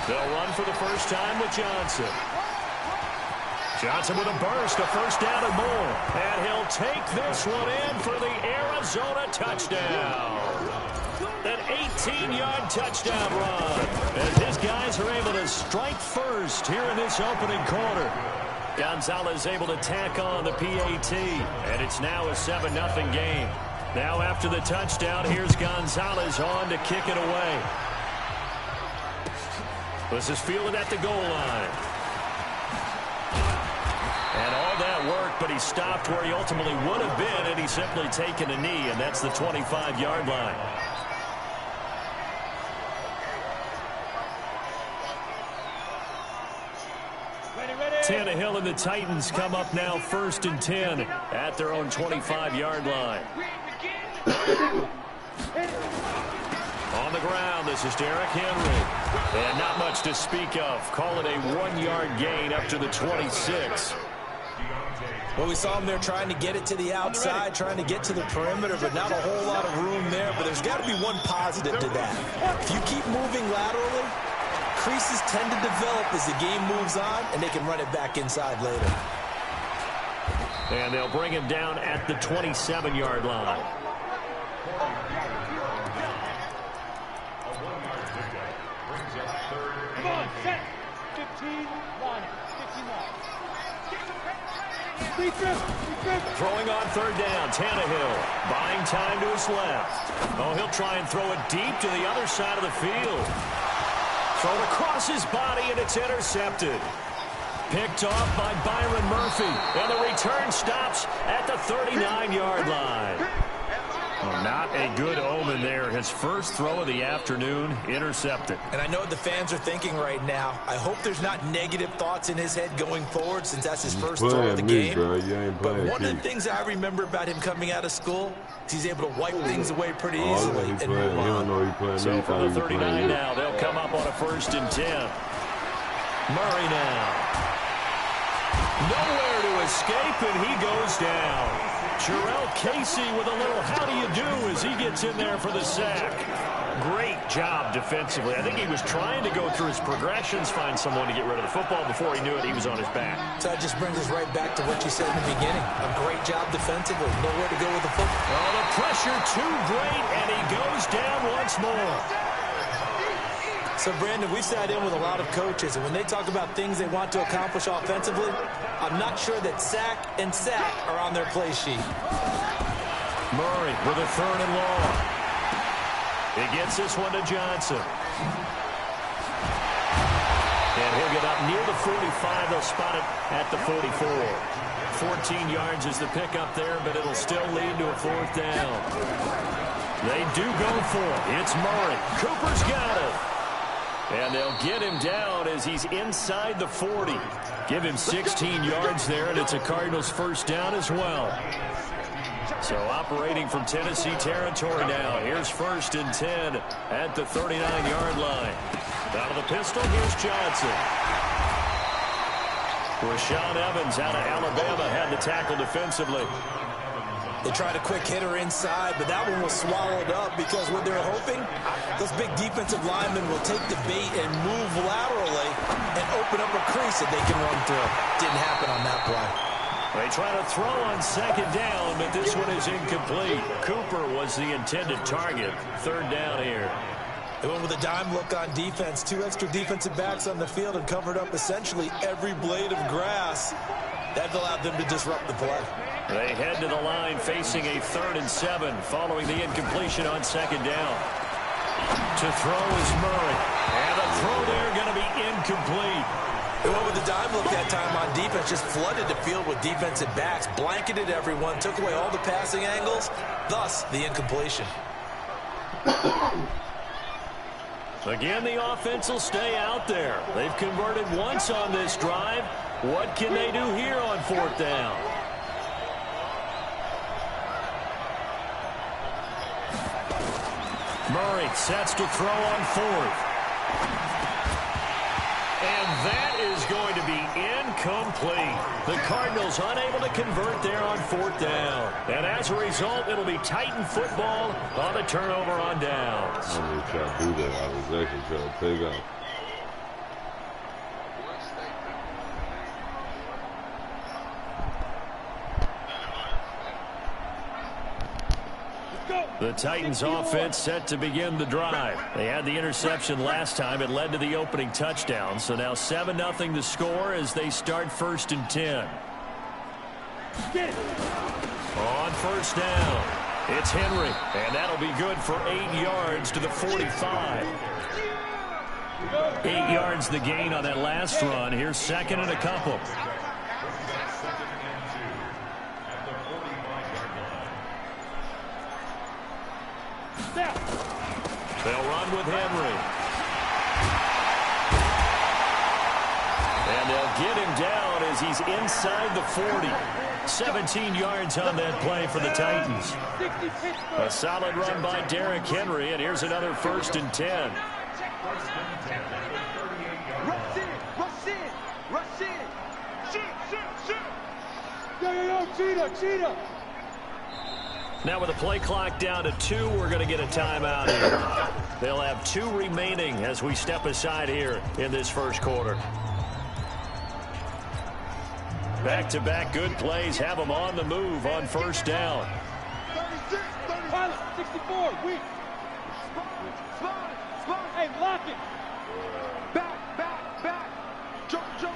They'll run for the first time with Johnson. Johnson with a burst, a first down and more. And he'll take this one in for the Arizona touchdown. An 18-yard touchdown run. As his guys are able to strike first here in this opening quarter. Gonzalez able to tack on the PAT. And it's now a 7-0 game. Now after the touchdown, here's Gonzalez on to kick it away. This is fielded at the goal line. And all that work, but he stopped where he ultimately would have been, and he's simply taken a knee, and that's the 25-yard line. Tannehill and the Titans come up now 1st and 10 at their own 25-yard line. On the ground, this is Derrick Henry. And not much to speak of. Call it a 1-yard gain up to the 26. Well, we saw him there trying to get it to the outside, trying to get to the perimeter, but not a whole lot of room there. But there's got to be one positive to that. If you keep moving laterally, creases tend to develop as the game moves on, and they can run it back inside later. And they'll bring him down at the 27-yard line. Come on, set. 15, line it. 15 line. Throwing on 3rd down, Tannehill buying time to his left. Oh, he'll try and throw it deep to the other side of the field. Thrown across his body, and it's intercepted. Picked off by Byron Murphy. And the return stops at the 39-yard line. Well, not a good omen there. His first throw of the afternoon intercepted. And I know what the fans are thinking right now. I hope there's not negative thoughts in his head going forward, since that's his first throw of the game. But one of the things I remember about him coming out of school is he's able to wipe things away pretty easily and move on. So from the 39 now, they'll come up on a 1st and 10. Murray now. Nowhere to escape, and he goes down. Jarrell Casey with a little how do you do as he gets in there for the sack. Great job defensively. I think he was trying to go through his progressions, find someone to get rid of the football. Before he knew it, he was on his back. So that just brings us right back to what you said in the beginning. A great job defensively. Nowhere to go with the football. Oh, the pressure too great, and he goes down once more. So, Brandon, we sat in with a lot of coaches, and when they talk about things they want to accomplish offensively, I'm not sure that sack and sack are on their play sheet. Murray with a 3rd and long. He gets this one to Johnson. And he'll get up near the 45. They'll spot it at the 44. 14 yards is the pickup there, but it'll still lead to a 4th down. They do go for it. It's Murray. Cooper's got it. And they'll get him down as he's inside the 40. Give him 16 yards there, and it's a Cardinals 1st down as well. So operating from Tennessee territory now. Here's 1st and 10 at the 39-yard line. Out of the pistol, here's Johnson. Rashaan Evans out of Alabama had the tackle defensively. They tried a quick hitter inside, but that one was swallowed up because what they're hoping, those big defensive linemen will take the bait and move laterally and open up a crease that they can run through. Didn't happen on that play. They try to throw on 2nd down, but this one is incomplete. Cooper was the intended target. 3rd down here. They went with a dime look on defense. 2 extra defensive backs on the field and covered up essentially every blade of grass. That allowed them to disrupt the play. They head to the line facing a 3rd and 7 following the incompletion on 2nd down. To throw is Murray. And the throw there going to be incomplete. Whoever the dime look that time on defense just flooded the field with defensive backs, blanketed everyone, took away all the passing angles, thus the incompletion. Again, the offense will stay out there. They've converted once on this drive. What can they do here on 4th down? Murray sets to throw on 4th. And that is going to be incomplete. The Cardinals unable to convert there on 4th down. And as a result, it'll be Titan football on the turnover on downs. I didn't try to do that. I was actually trying to take off. The Titans offense set to begin the drive. They had the interception last time. It led to the opening touchdown. So now 7-0 to score as they start 1st and 10. On 1st down, it's Henry. And that'll be good for 8 yards to the 45. 8 yards the gain on that last run. Here's 2nd and a couple. They'll run with Henry. And they'll get him down as he's inside the 40. 17 yards on that play for the Titans. A solid run by Derrick Henry, and here's another 1st and 10. Rush in, rush in, rush in. Shoot. Yo, cheetah. Now with the play clock down to 2, we're going to get a timeout here. They'll have 2 remaining as we step aside here in this 1st quarter. Back-to-back good plays have them on the move on 1st down. 36, 64, weak. Slide. Hey, lock it. Back. Joker.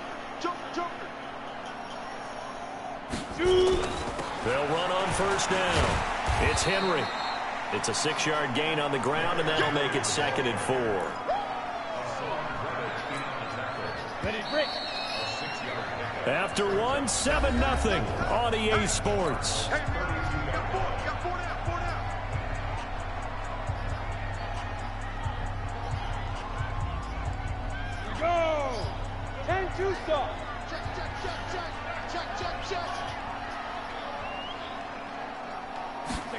They'll run on 1st down. It's Henry. It's a 6-yard gain on the ground, and that'll make it 2nd and 4. Ready, break. After 1, 7-0 on EA Sports. Hey, got 4 down. Go. 10-2 stop. Check.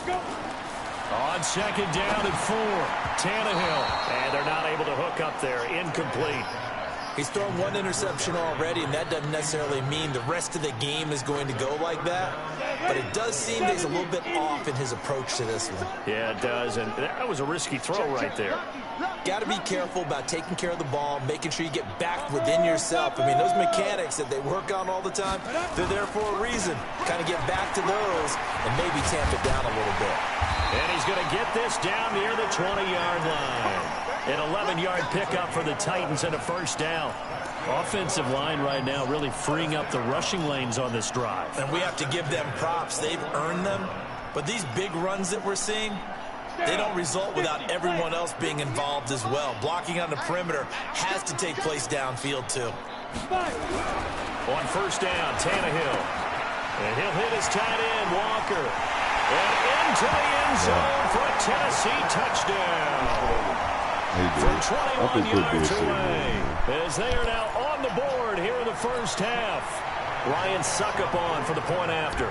Go. On 2nd down and 4, Tannehill. And they're not able to hook up there. Incomplete. He's thrown 1 interception already, and that doesn't necessarily mean the rest of the game is going to go like that. But it does seem that he's a little bit off in his approach to this one. Yeah, it does, and that was a risky throw right there. Got to be careful about taking care of the ball, making sure you get back within yourself. I mean, those mechanics that they work on all the time, they're there for a reason. Kind of get back to those and maybe tamp it down a little bit. And he's going to get this down near the 20-yard line. An 11-yard pickup for the Titans and a 1st down. Offensive line right now really freeing up the rushing lanes on this drive. And we have to give them props. They've earned them. But these big runs that we're seeing, they don't result without everyone else being involved as well. Blocking on the perimeter has to take place downfield, too. On 1st down, Tannehill. And he'll hit his tight end, Walker. And into the end zone for a Tennessee touchdown. From 21 yards away. As they are now on the board here in the 1st half. Ryan Suckup on for the point after.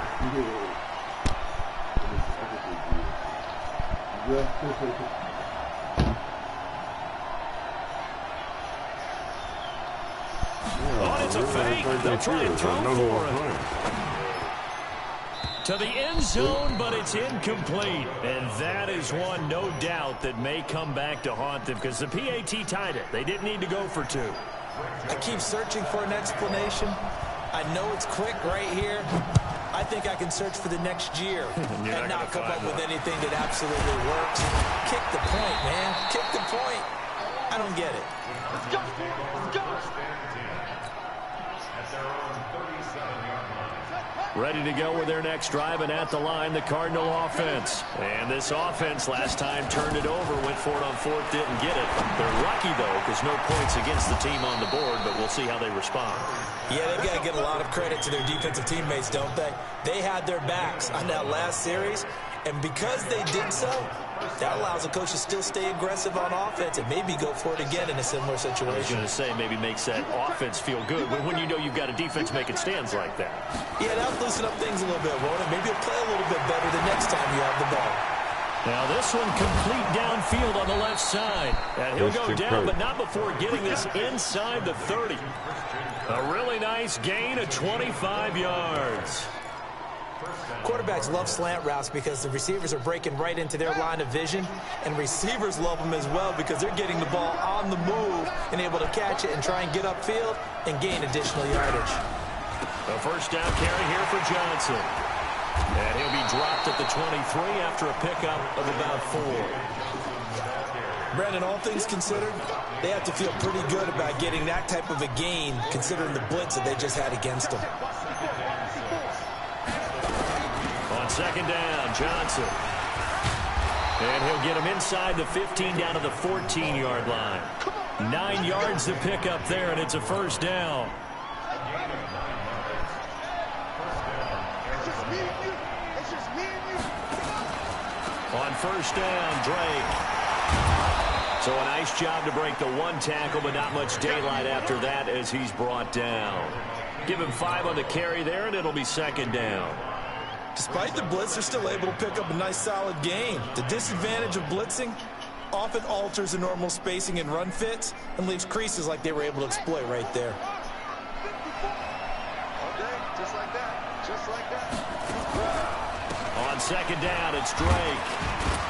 Oh, it's a fake. They'll try and throw for it. To the end zone, but it's incomplete. And that is one, no doubt, that may come back to haunt them because the PAT tied it. They didn't need to go for 2. I keep searching for an explanation. I know it's quick right here. I think I can search for the next year and not come up with anything that absolutely works. Kick the point, man. Kick the point. I don't get it. Let's go. Ready to go with their next drive, and at the line, the Cardinal offense. And this offense last time turned it over, went for it on fourth, didn't get it. They're lucky, though, because no points against the team on the board, but we'll see how they respond. Yeah, they've got to give a lot of credit to their defensive teammates, don't they? They had their backs on that last series, and because they did so, that allows the coach to still stay aggressive on offense and maybe go for it again in a similar situation. I was going to say, maybe makes that offense feel good when you know you've got a defense making stands like that. Yeah, that'll loosen up things a little bit, won't it? Maybe you'll play a little bit better the next time you have the ball. Now this one complete downfield on the left side. And he'll go down, but not before getting this inside the 30. A really nice gain of 25 yards. Quarterbacks love slant routes because the receivers are breaking right into their line of vision, and receivers love them as well because they're getting the ball on the move and able to catch it and try and get upfield and gain additional yardage. A first down carry here for Johnson. And he'll be dropped at the 23 after a pickup of about 4. Brandon, all things considered, they have to feel pretty good about getting that type of a gain considering the blitz that they just had against them. On second down, Johnson. And he'll get him inside the 15 down to the 14-yard line. 9 yards to pick up there, and it's a first down. On first down, Drake. So a nice job to break the 1 tackle, but not much daylight after that as he's brought down. Give him 5 on the carry there, and it'll be second down. Despite the blitz, they're still able to pick up a nice solid gain. The disadvantage of blitzing often alters the normal spacing and run fits and leaves creases like they were able to exploit right there. Okay, just like that. Just like that. On second down, it's Drake.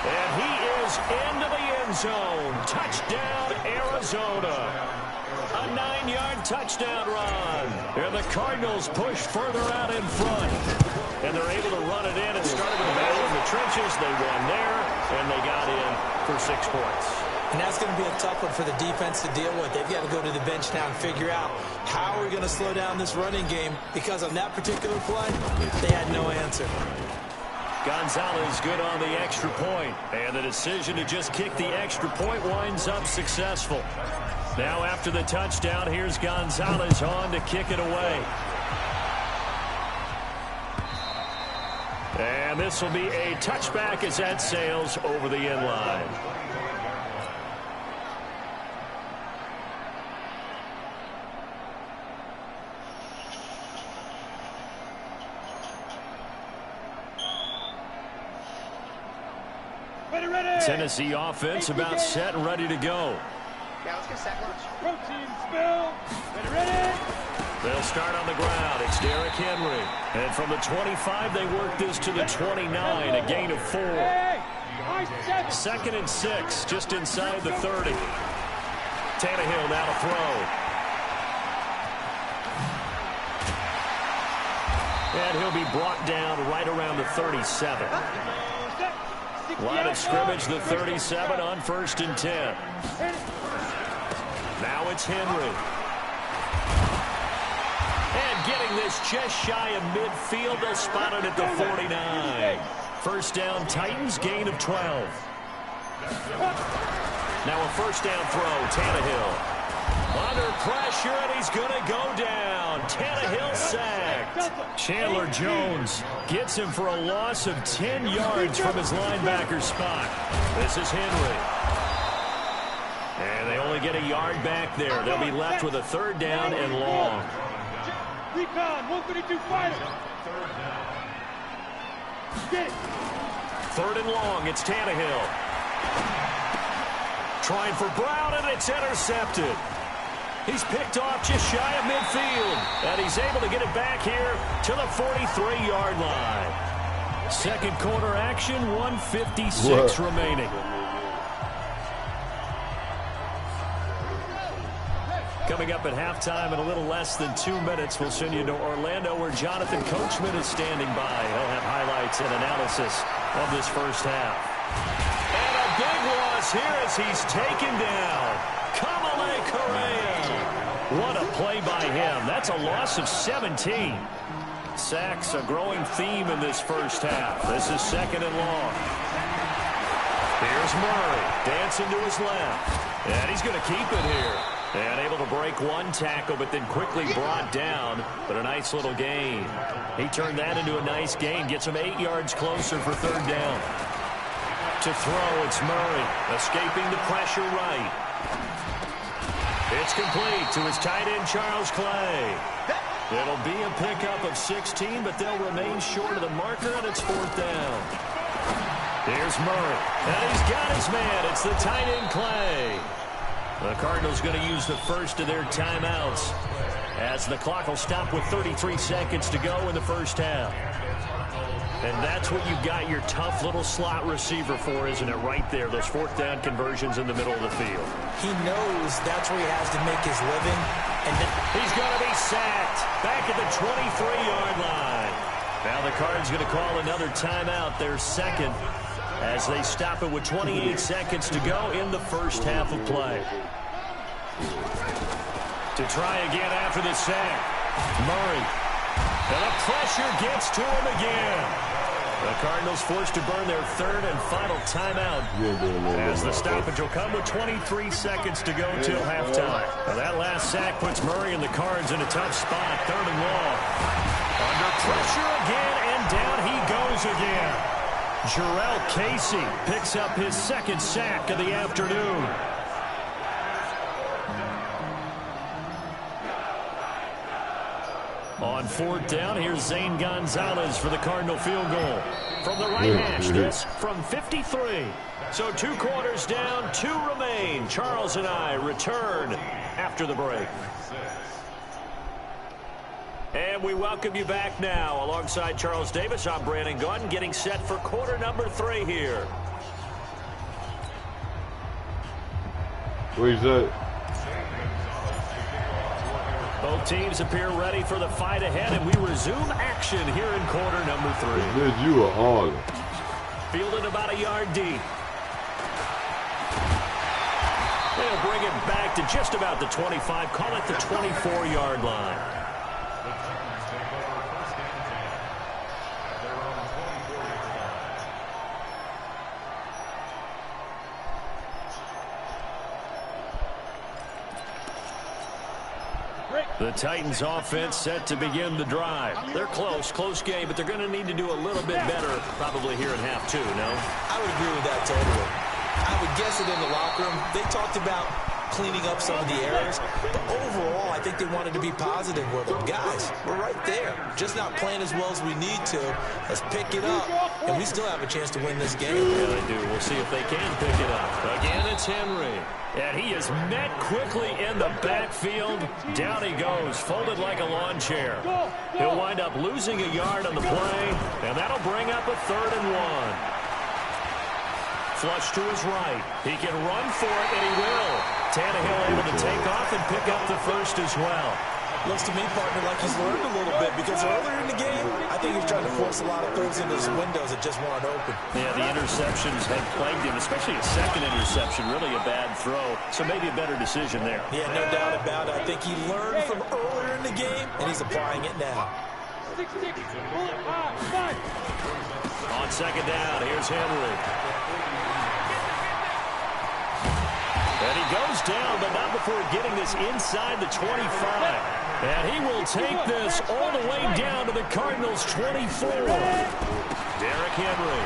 And he is into the end zone. Touchdown, Arizona. A 9-yard touchdown run. And the Cardinals push further out in front. And they're able to run it in. It started with a battle in the trenches. They won there, and they got in for 6 points. And that's going to be a tough one for the defense to deal with. They've got to go to the bench now and figure out how we're going to slow down this running game, because on that particular play, they had no answer. Gonzalez good on the extra point, and the decision to just kick the extra point winds up successful. Now after the touchdown, here's Gonzalez on to kick it away. And this will be a touchback as that sails over the end line. Tennessee offense about set and ready to go. Yeah, let's get set lunch. Protein spill. Ready? They'll start on the ground. It's Derrick Henry. And from the 25, they work this to the 29, a gain of 4. Second and 6, just inside the 30. Tannehill now to throw. And he'll be brought down right around the 37. Line of scrimmage, the 37 on 1st and 10. Now it's Henry. And getting this just shy of midfield, they'll spot it at the 49. First down, Titans, gain of 12. Now a first down throw, Tannehill. Under pressure, and he's going to go down. Tannehill sacked. Chandler Jones gets him for a loss of 10 yards from his linebacker spot. This is Henry. And they only get a yard back there. They'll be left with a 3rd down and long. Recon, 132 fighter. Get it. 3rd and long, it's Tannehill. Trying for Brown, and it's intercepted. He's picked off just shy of midfield, and he's able to get it back here to the 43-yard line. Second quarter action, 1:56 remaining. Coming up at halftime in a little less than 2 minutes, we'll send you to Orlando, where Jonathan Coachman is standing by. He'll have highlights and analysis of this first half. And a big loss here as he's taken down. Kamale Correa. What a play by him. That's a loss of 17. Sacks, a growing theme in this first half. This is 2nd and long. Here's Murray, dancing to his left. And he's going to keep it here. And able to break one tackle, but then quickly brought down. But a nice little gain. He turned that into a nice gain. Gets him 8 yards closer for 3rd down. To throw, it's Murray, escaping the pressure right. It's complete to his tight end, Charles Clay. It'll be a pickup of 16, but they'll remain short of the marker, and it's 4th down. Here's Murray, and he's got his man. It's the tight end, Clay. The Cardinals going to use the first of their timeouts as the clock will stop with 33 seconds to go in the first half. And that's what you've got your tough little slot receiver for, isn't it? Right there, those 4th down conversions in the middle of the field. He knows that's where he has to make his living. And he's going to be sacked back at the 23-yard line. Now the Cards going to call another timeout, their second, as they stop it with 28 seconds to go in the first half of play. To try again after the sack, Murray. And the pressure gets to him again. The Cardinals forced to burn their 3rd and final timeout as the stoppage will come with 23 seconds to go till halftime. Now that last sack puts Murray and the Cards in a tough spot, 3rd and long. Under pressure again, and down he goes again. Jarrell Casey picks up his 2nd sack of the afternoon. On 4th down, here's Zane Gonzalez for the Cardinal field goal. From the right hash, this from 53. So 2 quarters down, 2 remain. Charles and I return after the break. And we welcome you back now. Alongside Charles Davis, I'm Brandon Gunn, getting set for quarter number 3 here. Where's that? Both teams appear ready for the fight ahead, and we resume action here in quarter number 3. Is you a hog? Fielded about a yard deep. They'll bring it back to just about the 25, call it the 24-yard line. The Titans offense set to begin the drive. They're close game, but they're going to need to do a little bit better probably here in half 2, no? I would agree with that totally. I would guess it in the locker room. They talked about cleaning up some of the errors, but overall, I think they wanted to be positive with them. Guys, we're right there. Just not playing as well as we need to. Let's pick it up, and we still have a chance to win this game. Yeah, they do. We'll see if they can pick it up. Again, it's Henry. And he is met quickly in the backfield. Down he goes, folded like a lawn chair. He'll wind up losing a yard on the play, and that'll bring up a 3rd and 1. Flush to his right. He can run for it, and he will. Tannehill able to take off and pick up the first as well. Looks to me, partner, like he's learned a little bit, because earlier in the game, I think he's trying to force a lot of throws into his windows that just weren't open. Yeah, the interceptions had plagued him, especially a 2nd interception, really a bad throw. So maybe a better decision there. Yeah, no doubt about it. I think he learned from earlier in the game, and he's applying it now. On 2nd down, here's Henry. And he goes down, but not before getting this inside the 25. And he will take this all the way down to the Cardinals' 24. Derrick Henry.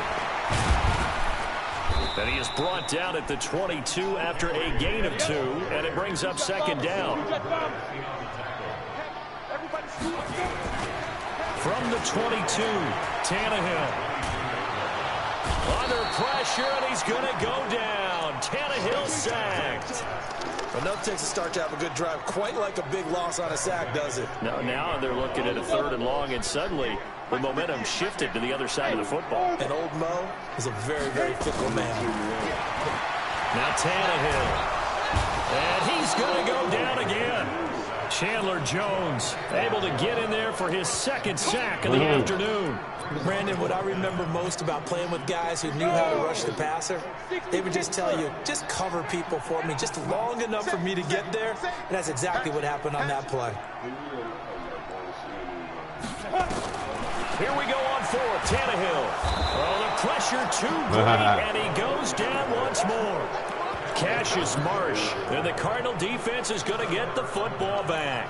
And he is brought down at the 22 after a gain of 2, and it brings up 2nd down. From the 22, Tannehill. Under pressure, and he's going to go down. Tannehill sacked. But no takes a start to have a good drive, quite like a big loss on a sack, does it? No, now they're looking at a 3rd and long, and suddenly the momentum shifted to the other side of the football. And old Mo is a very, very fickle man. Now Tannehill. And he's going to go down again. Chandler Jones able to get in there for his 2nd sack of the afternoon. Brandon, what I remember most about playing with guys who knew how to rush the passer, they would just tell you, just cover people for me, just long enough for me to get there. And that's exactly what happened on that play. Here we go on fourth. Tannehill. Oh, the pressure too great, and he goes down once more. Cassius Marsh, and the Cardinal defense is going to get the football back.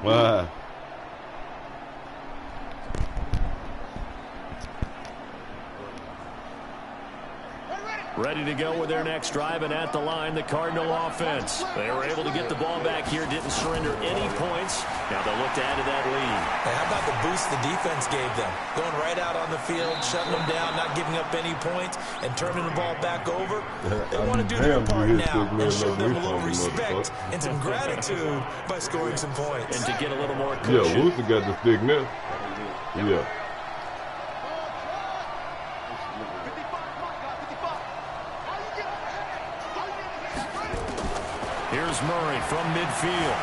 Wow. Ready to go with their next drive, and at the line, the Cardinal offense. They were able to get the ball back here, didn't surrender any points. Now they'll look to add to that lead. Hey, how about the boost the defense gave them? Going right out on the field, shutting them down, not giving up any points, and turning the ball back over. They want to do their part now and show them a little respect and some gratitude by scoring some points. And to get a little more cushion. Yeah, Wooster got the stick now. Yeah. Here's Murray from midfield.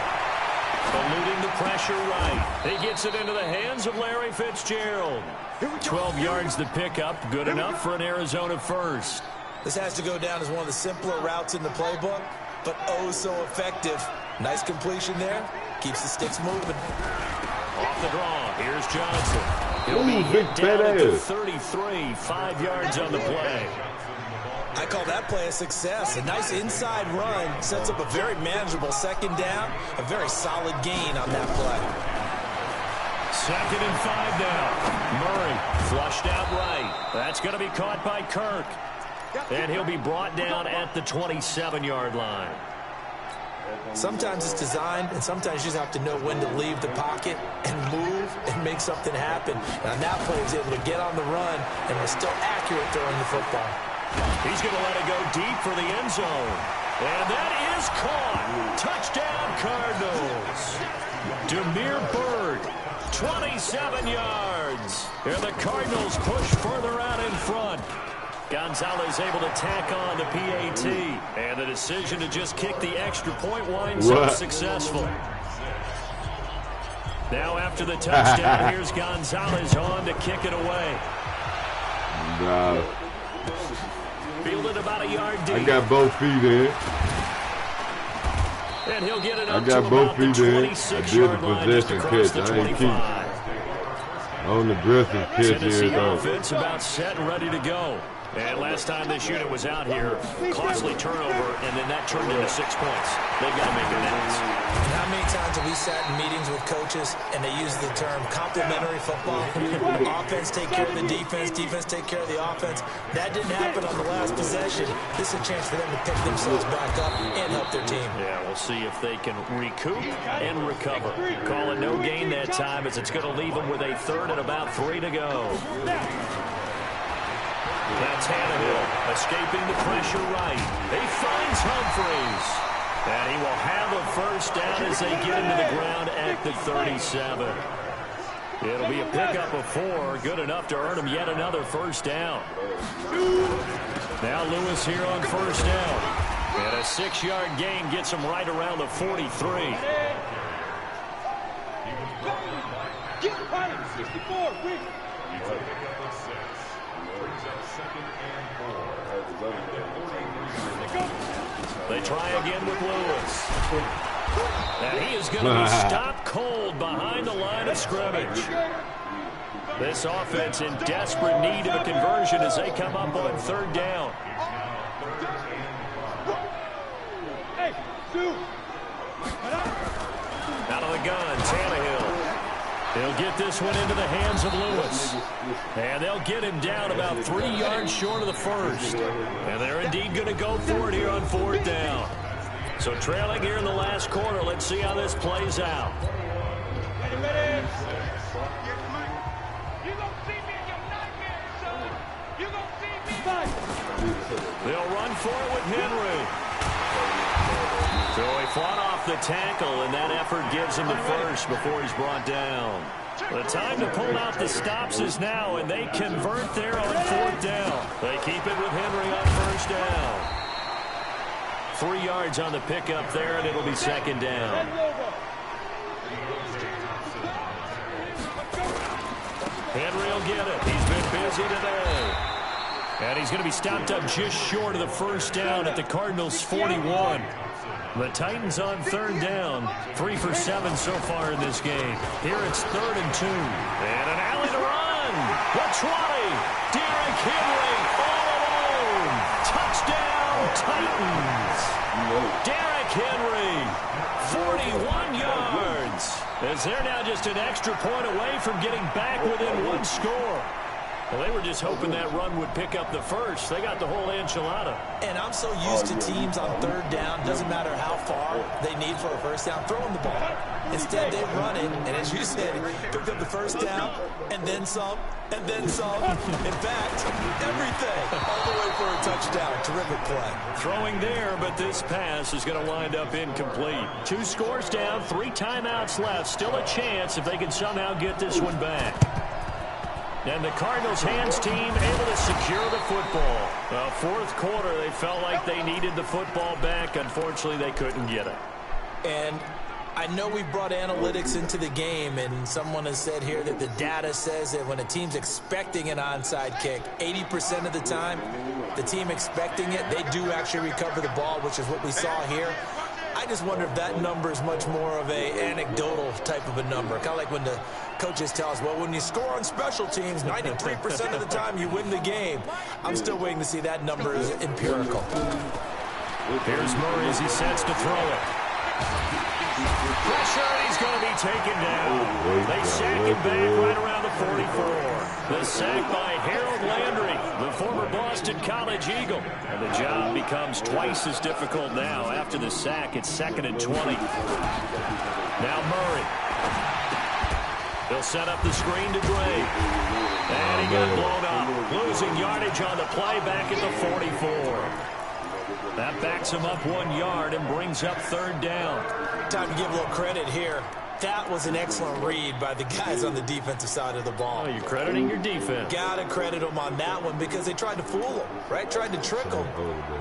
Eluding the pressure right. He gets it into the hands of Larry Fitzgerald. 12 yards the pickup. Good enough for an Arizona first. This has to go down as one of the simpler routes in the playbook, but oh so effective. Nice completion there. Keeps the sticks moving. Off the draw. Here's Johnson. He'll be hit down at the 33. 5 yards on the play. I call that play a success. A nice inside run sets up a very manageable second down. A very solid gain on that play. 2nd and 5 now. Murray flushed out right. That's going to be caught by Kirk. And he'll be brought down at the 27-yard line. Sometimes it's designed, and sometimes you just have to know when to leave the pocket and move and make something happen. And on that play, he was able to get on the run and was still accurate throwing the football. He's going to let it go deep for the end zone. And that is caught. Touchdown, Cardinals. Demir Bird, 27 yards. And the Cardinals push further out in front. Gonzalez able to tack on the PAT. And the decision to just kick the extra point winds up successful. Now after the touchdown, here's Gonzalez on to kick it away. Fielded about a yard deep. I got both feet in. And he'll get it up I got to both about feet the in. I did the possession catch. I ain't keep. On the aggressive catch Tennessee here. Offense about set and ready to go. And last time this unit was out here, costly turnover, and then that turned into 6 points. They've got to make amends. How many times have we sat in meetings with coaches and they use the term complementary football? Offense take care of the defense, defense take care of the offense. That didn't happen on the last possession. This is a chance for them to pick themselves back up and help their team. Yeah, we'll see if they can recoup and recover. Call it no gain that time, as it's going to leave them with a 3rd and about 3 to go. That's Tannehill escaping the pressure right. He finds Humphreys. And he will have a first down as they get him to the ground at the 37. It'll be a pickup of 4. Good enough to earn him yet another first down. Now Lewis here on first down. And a 6-yard gain gets him right around the 43. They try again with Lewis. And he is going to be stopped cold behind the line of scrimmage. This offense in desperate need of a conversion as they come up on 3rd down. Out of the gun, Tannehill. He'll get this one into the hands of Lewis. And they'll get him down about 3 yards short of the first. And they're indeed going to go for it here on 4th down. So trailing here in the last quarter, let's see how this plays out. They'll run for it with Henry. So he fought off the tackle, and that effort gives him the first before he's brought down. The time to pull out the stops is now, and they convert there on 4th down. They keep it with Henry on first down. 3 yards on the pickup there, and it'll be 2nd down. Henry will get it. He's been busy today. And he's going to be stopped up just short of the first down at the Cardinals' 41. The Titans on third down. 3 for 7 so far in this game. Here it's 3rd and 2. And an alley to run. The 20. Derrick Henry all alone. Touchdown, Titans. Derrick Henry, 41 yards. As they're now just an extra point away from getting back within 1 score. Well, they were just hoping that run would pick up the first. They got the whole enchilada. And I'm so used to teams on third down, doesn't matter how far they need for a first down, throwing the ball. Instead, they run it, and as you said, picked up the first down, and then some, and then some. In fact, everything, all the way for a touchdown. Terrific play. Throwing there, but this pass is going to wind up incomplete. 2 scores down, 3 timeouts left. Still a chance if they can somehow get this one back. And the Cardinals' hands team able to secure the football. Well, 4th quarter, they felt like they needed the football back. Unfortunately, they couldn't get it. And I know we brought analytics into the game, and someone has said here that the data says that when a team's expecting an onside kick, 80% of the time, the team expecting it, they do actually recover the ball, which is what we saw here. I just wonder if that number is much more of a anecdotal type of a number. Kind of like when the coaches tell us, well, when you score on special teams, 93% of the time you win the game. I'm still waiting to see that number is empirical. Here's Murray as he sets to throw it. Pressure, and he's going to be taken down. They sack him back right around the 44. The sack by Harold Landry, the former Boston College Eagle. And the job becomes twice as difficult now. After the sack, it's 2nd and 20. Now Murray. He'll set up the screen to Gray. And he got blown up. Losing yardage on the play back at the 44. That backs him up 1 yard and brings up 3rd down. Time to give a little credit here. That was an excellent read by the guys on the defensive side of the ball. Oh, you're crediting your defense. Gotta credit them on that one because they tried to fool them, right? Tried to trick them.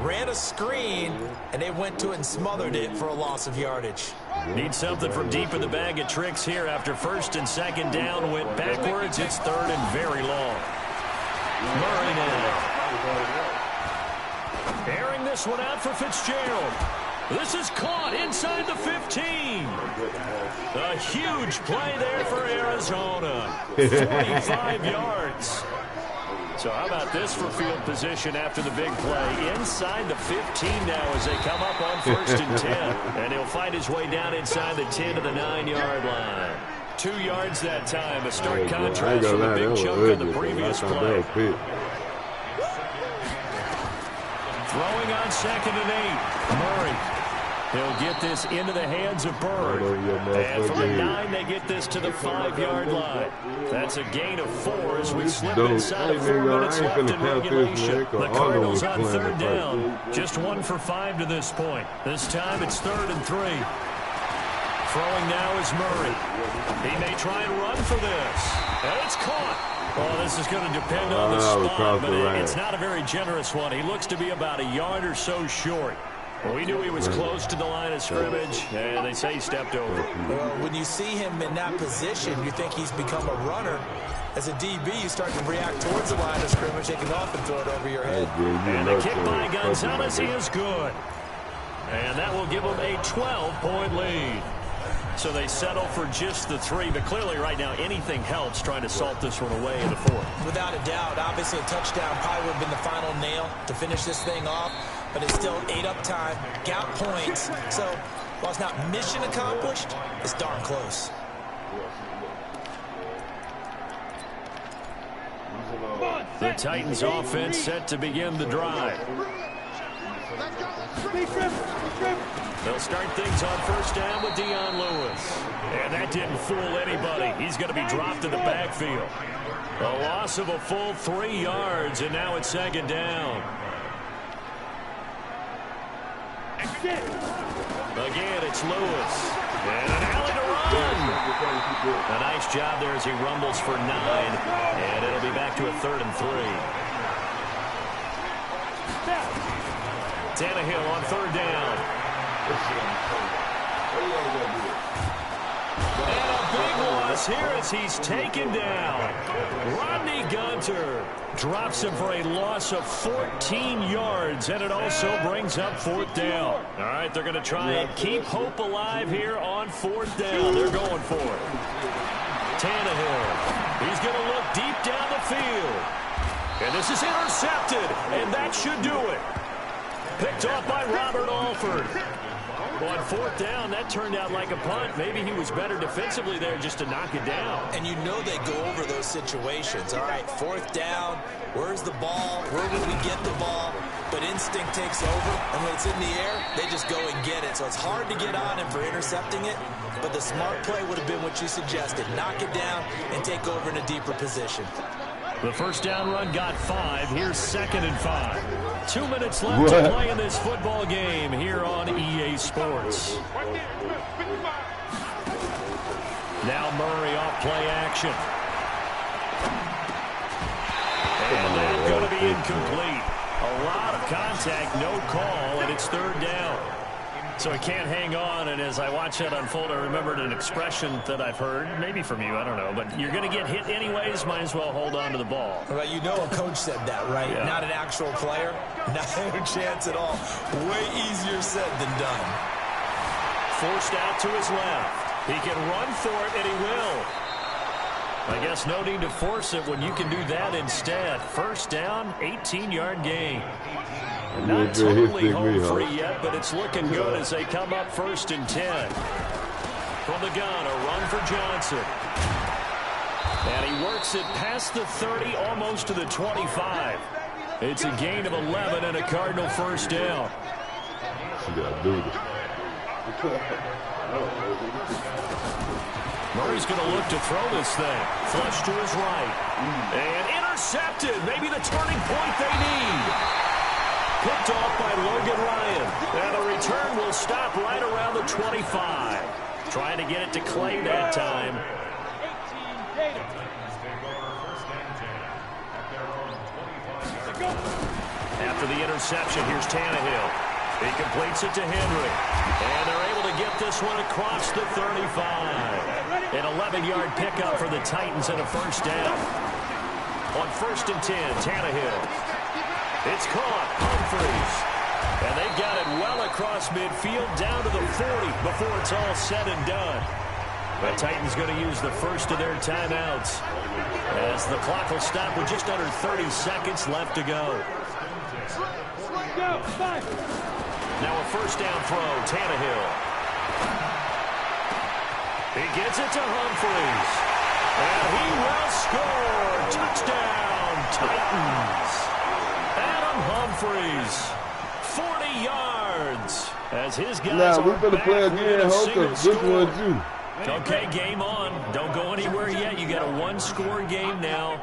Ran a screen, and they went to it and smothered it for a loss of yardage. Need something from deep in the bag of tricks here after 1st and 2nd down. Went backwards. It's 3rd and very long. Murray now. Airing this one out for Fitzgerald. This is caught inside the 15. A huge play there for Arizona. 45 yards. So how about this for field position after the big play? Inside the 15 now as they come up on 1st and 10. And he'll find his way down inside the 10 to the 9-yard line. 2 yards that time. A stark contrast from the big chunk of the previous play. Throwing on 2nd and 8. Murray. He'll get this into the hands of Bird. And from the 9, they get this to the 5-yard line. That's a gain of 4 as we slip inside 4 minutes left in regulation. The Cardinals on 3rd down. Just 1 for 5 to this point. This time it's 3rd and 3. Throwing now is Murray. He may try and run for this. And it's caught. Well, this is going to depend on the spot, but it's not a very generous one. He looks to be about a yard or so short. Well, we knew he was close to the line of scrimmage, and they say he stepped over. Well, when you see him in that position, you think he's become a runner. As a DB, you start to react towards the line of scrimmage, taking off and throw it over your head. And the kick by Gonzalez, he is good. And that will give him a 12-point lead. So they settle for just the 3, but clearly right now anything helps trying to salt this one away in the 4th. Without a doubt, obviously a touchdown probably would have been the final nail to finish this thing off, but it's still 8 up time, got points. So while it's not mission accomplished, it's darn close. The Titans offense set to begin the drive. They'll start things on 1st down with Dion Lewis. And that didn't fool anybody. He's going to be dropped in the backfield. A loss of a full 3 yards, and now it's 2nd down. Again, it's Lewis. And an alley to run. A nice job there as he rumbles for 9. And it'll be back to a 3rd and 3. Tannehill on 3rd down. And a big one loss here as he's taken down. Rodney Gunter drops him for a loss of 14 yards, and it also brings up 4th down. All right, they're going to try and keep hope alive here on 4th down. They're going for it. Tannehill, he's going to look deep down the field. And this is intercepted, and that should do it. Picked off by Robert Alford. On 4th down, that turned out like a punt. Maybe he was better defensively there just to knock it down. And you know they go over those situations. All right, 4th down, where's the ball? Where will we get the ball? But instinct takes over, and when it's in the air, they just go and get it. So it's hard to get on him for intercepting it, but the smart play would have been what you suggested. Knock it down and take over in a deeper position. The 1st down run got 5. Here's 2nd and 5. 2 minutes left to play in this football game here on EA Sports. Now Murray off play action. And that's going to be incomplete. A lot of contact, no call, and it's 3rd down. So he can't hang on, and as I watch that unfold, I remembered an expression that I've heard, maybe from you, I don't know, but you're going to get hit anyways, might as well hold on to the ball. Well, you know a coach said that, right? Yeah. Not an actual player. Not a chance at all. Way easier said than done. Forced out to his left. He can run for it, and he will. I guess no need to force it when you can do that instead. 1st down, 18-yard gain. Not totally home free yet, but it's looking good as they come up 1st and 10. From the gun, a run for Johnson. And he works it past the 30, almost to the 25. It's a gain of 11 and a Cardinal 1st down. You gotta do this. Murray's going to look to throw this thing. Flush to his right. And intercepted. Maybe the turning point they need. Picked off by Logan Ryan. And the return will stop right around the 25. Trying to get it to Clay that time. After the interception, here's Tannehill. He completes it to Henry. And they're able to get this one across the 35. An 11-yard pickup for the Titans and a 1st down. On 1st and 10, Tannehill. It's caught. Humphries. And they got it well across midfield down to the 40 before it's all said and done. The Titans going to use the first of their timeouts as the clock will stop with just under 30 seconds left to go. Now a 1st down throw, Tannehill. He gets it to Humphries. And he will score. Touchdown, Titans. Adam Humphries, 40 yards. As his guys we're going to play again, Hunter. This one, too. Okay, game on. Don't go anywhere yet. You got a 1-score game now.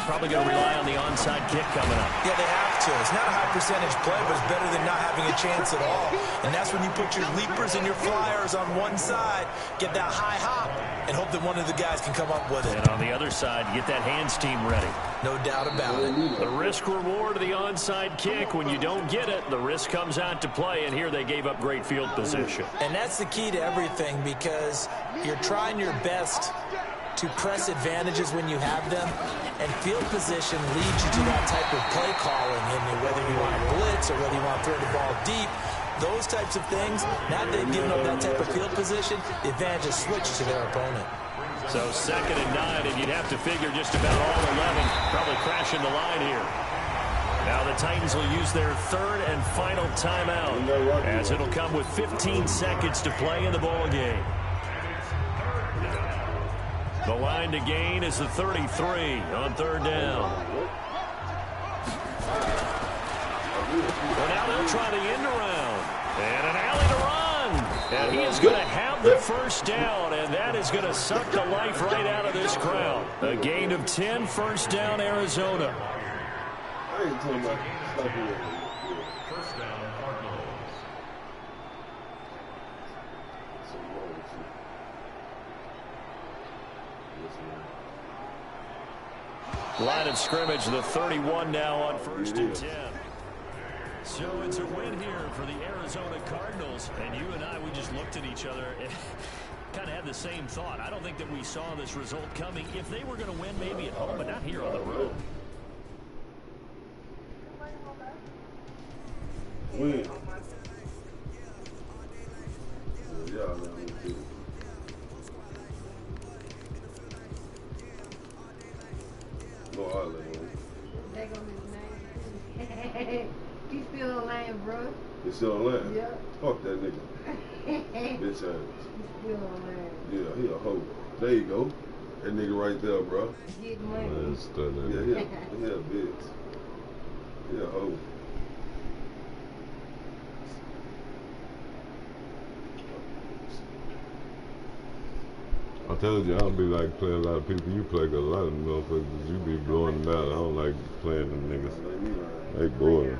Probably going to rely on the onside kick coming up. Yeah, they have to. It's not a high percentage play, but it's better than not having a chance at all. And that's when you put your leapers and your flyers on one side, get that high hop, and hope that one of the guys can come up with it. And on the other side, get that hands team ready. No doubt about it. The risk-reward of the onside kick. When you don't get it, the risk comes out to play, and here they gave up great field position. And that's the key to everything, because you're trying your best to press advantages when you have them, and field position leads you to that type of play calling, and whether you want to blitz or whether you want to throw the ball deep, those types of things. Now they've given up that type of field position, the advantage is switched to their opponent. So 2nd and 9, and you'd have to figure just about all 11 probably crashing the line here. Now the Titans will use their 3rd and final timeout, as it'll come with 15 seconds to play in the ball game. The line to gain is the 33 on 3rd down. Well, now they'll try the end around. And an alley to run. And he is going to have the 1st down, and that is going to suck the life right out of this crowd. A gain of 10, 1st down, Arizona. Line of scrimmage, the 31 now on 1st and 10. So it's a win here for the Arizona Cardinals. And you and I, we just looked at each other. kind of had the same thought. I don't think that we saw this result coming. If they were going to win, maybe at home, but not here on the road. Win. Yeah, man. No, I let him. They gonna be lame. He's still on lane, bro. He's still on lane? Yeah. Fuck that nigga. Bitch ass. He's still on lane. Yeah, he a hoe. There you go. That nigga right there, bro. Get money. Yeah, he a bitch. He a hoe. I told you I don't be like playing a lot of people you play, 'cause a lot of them motherfuckers you be blowing them out. I don't like playing them niggas. They boring.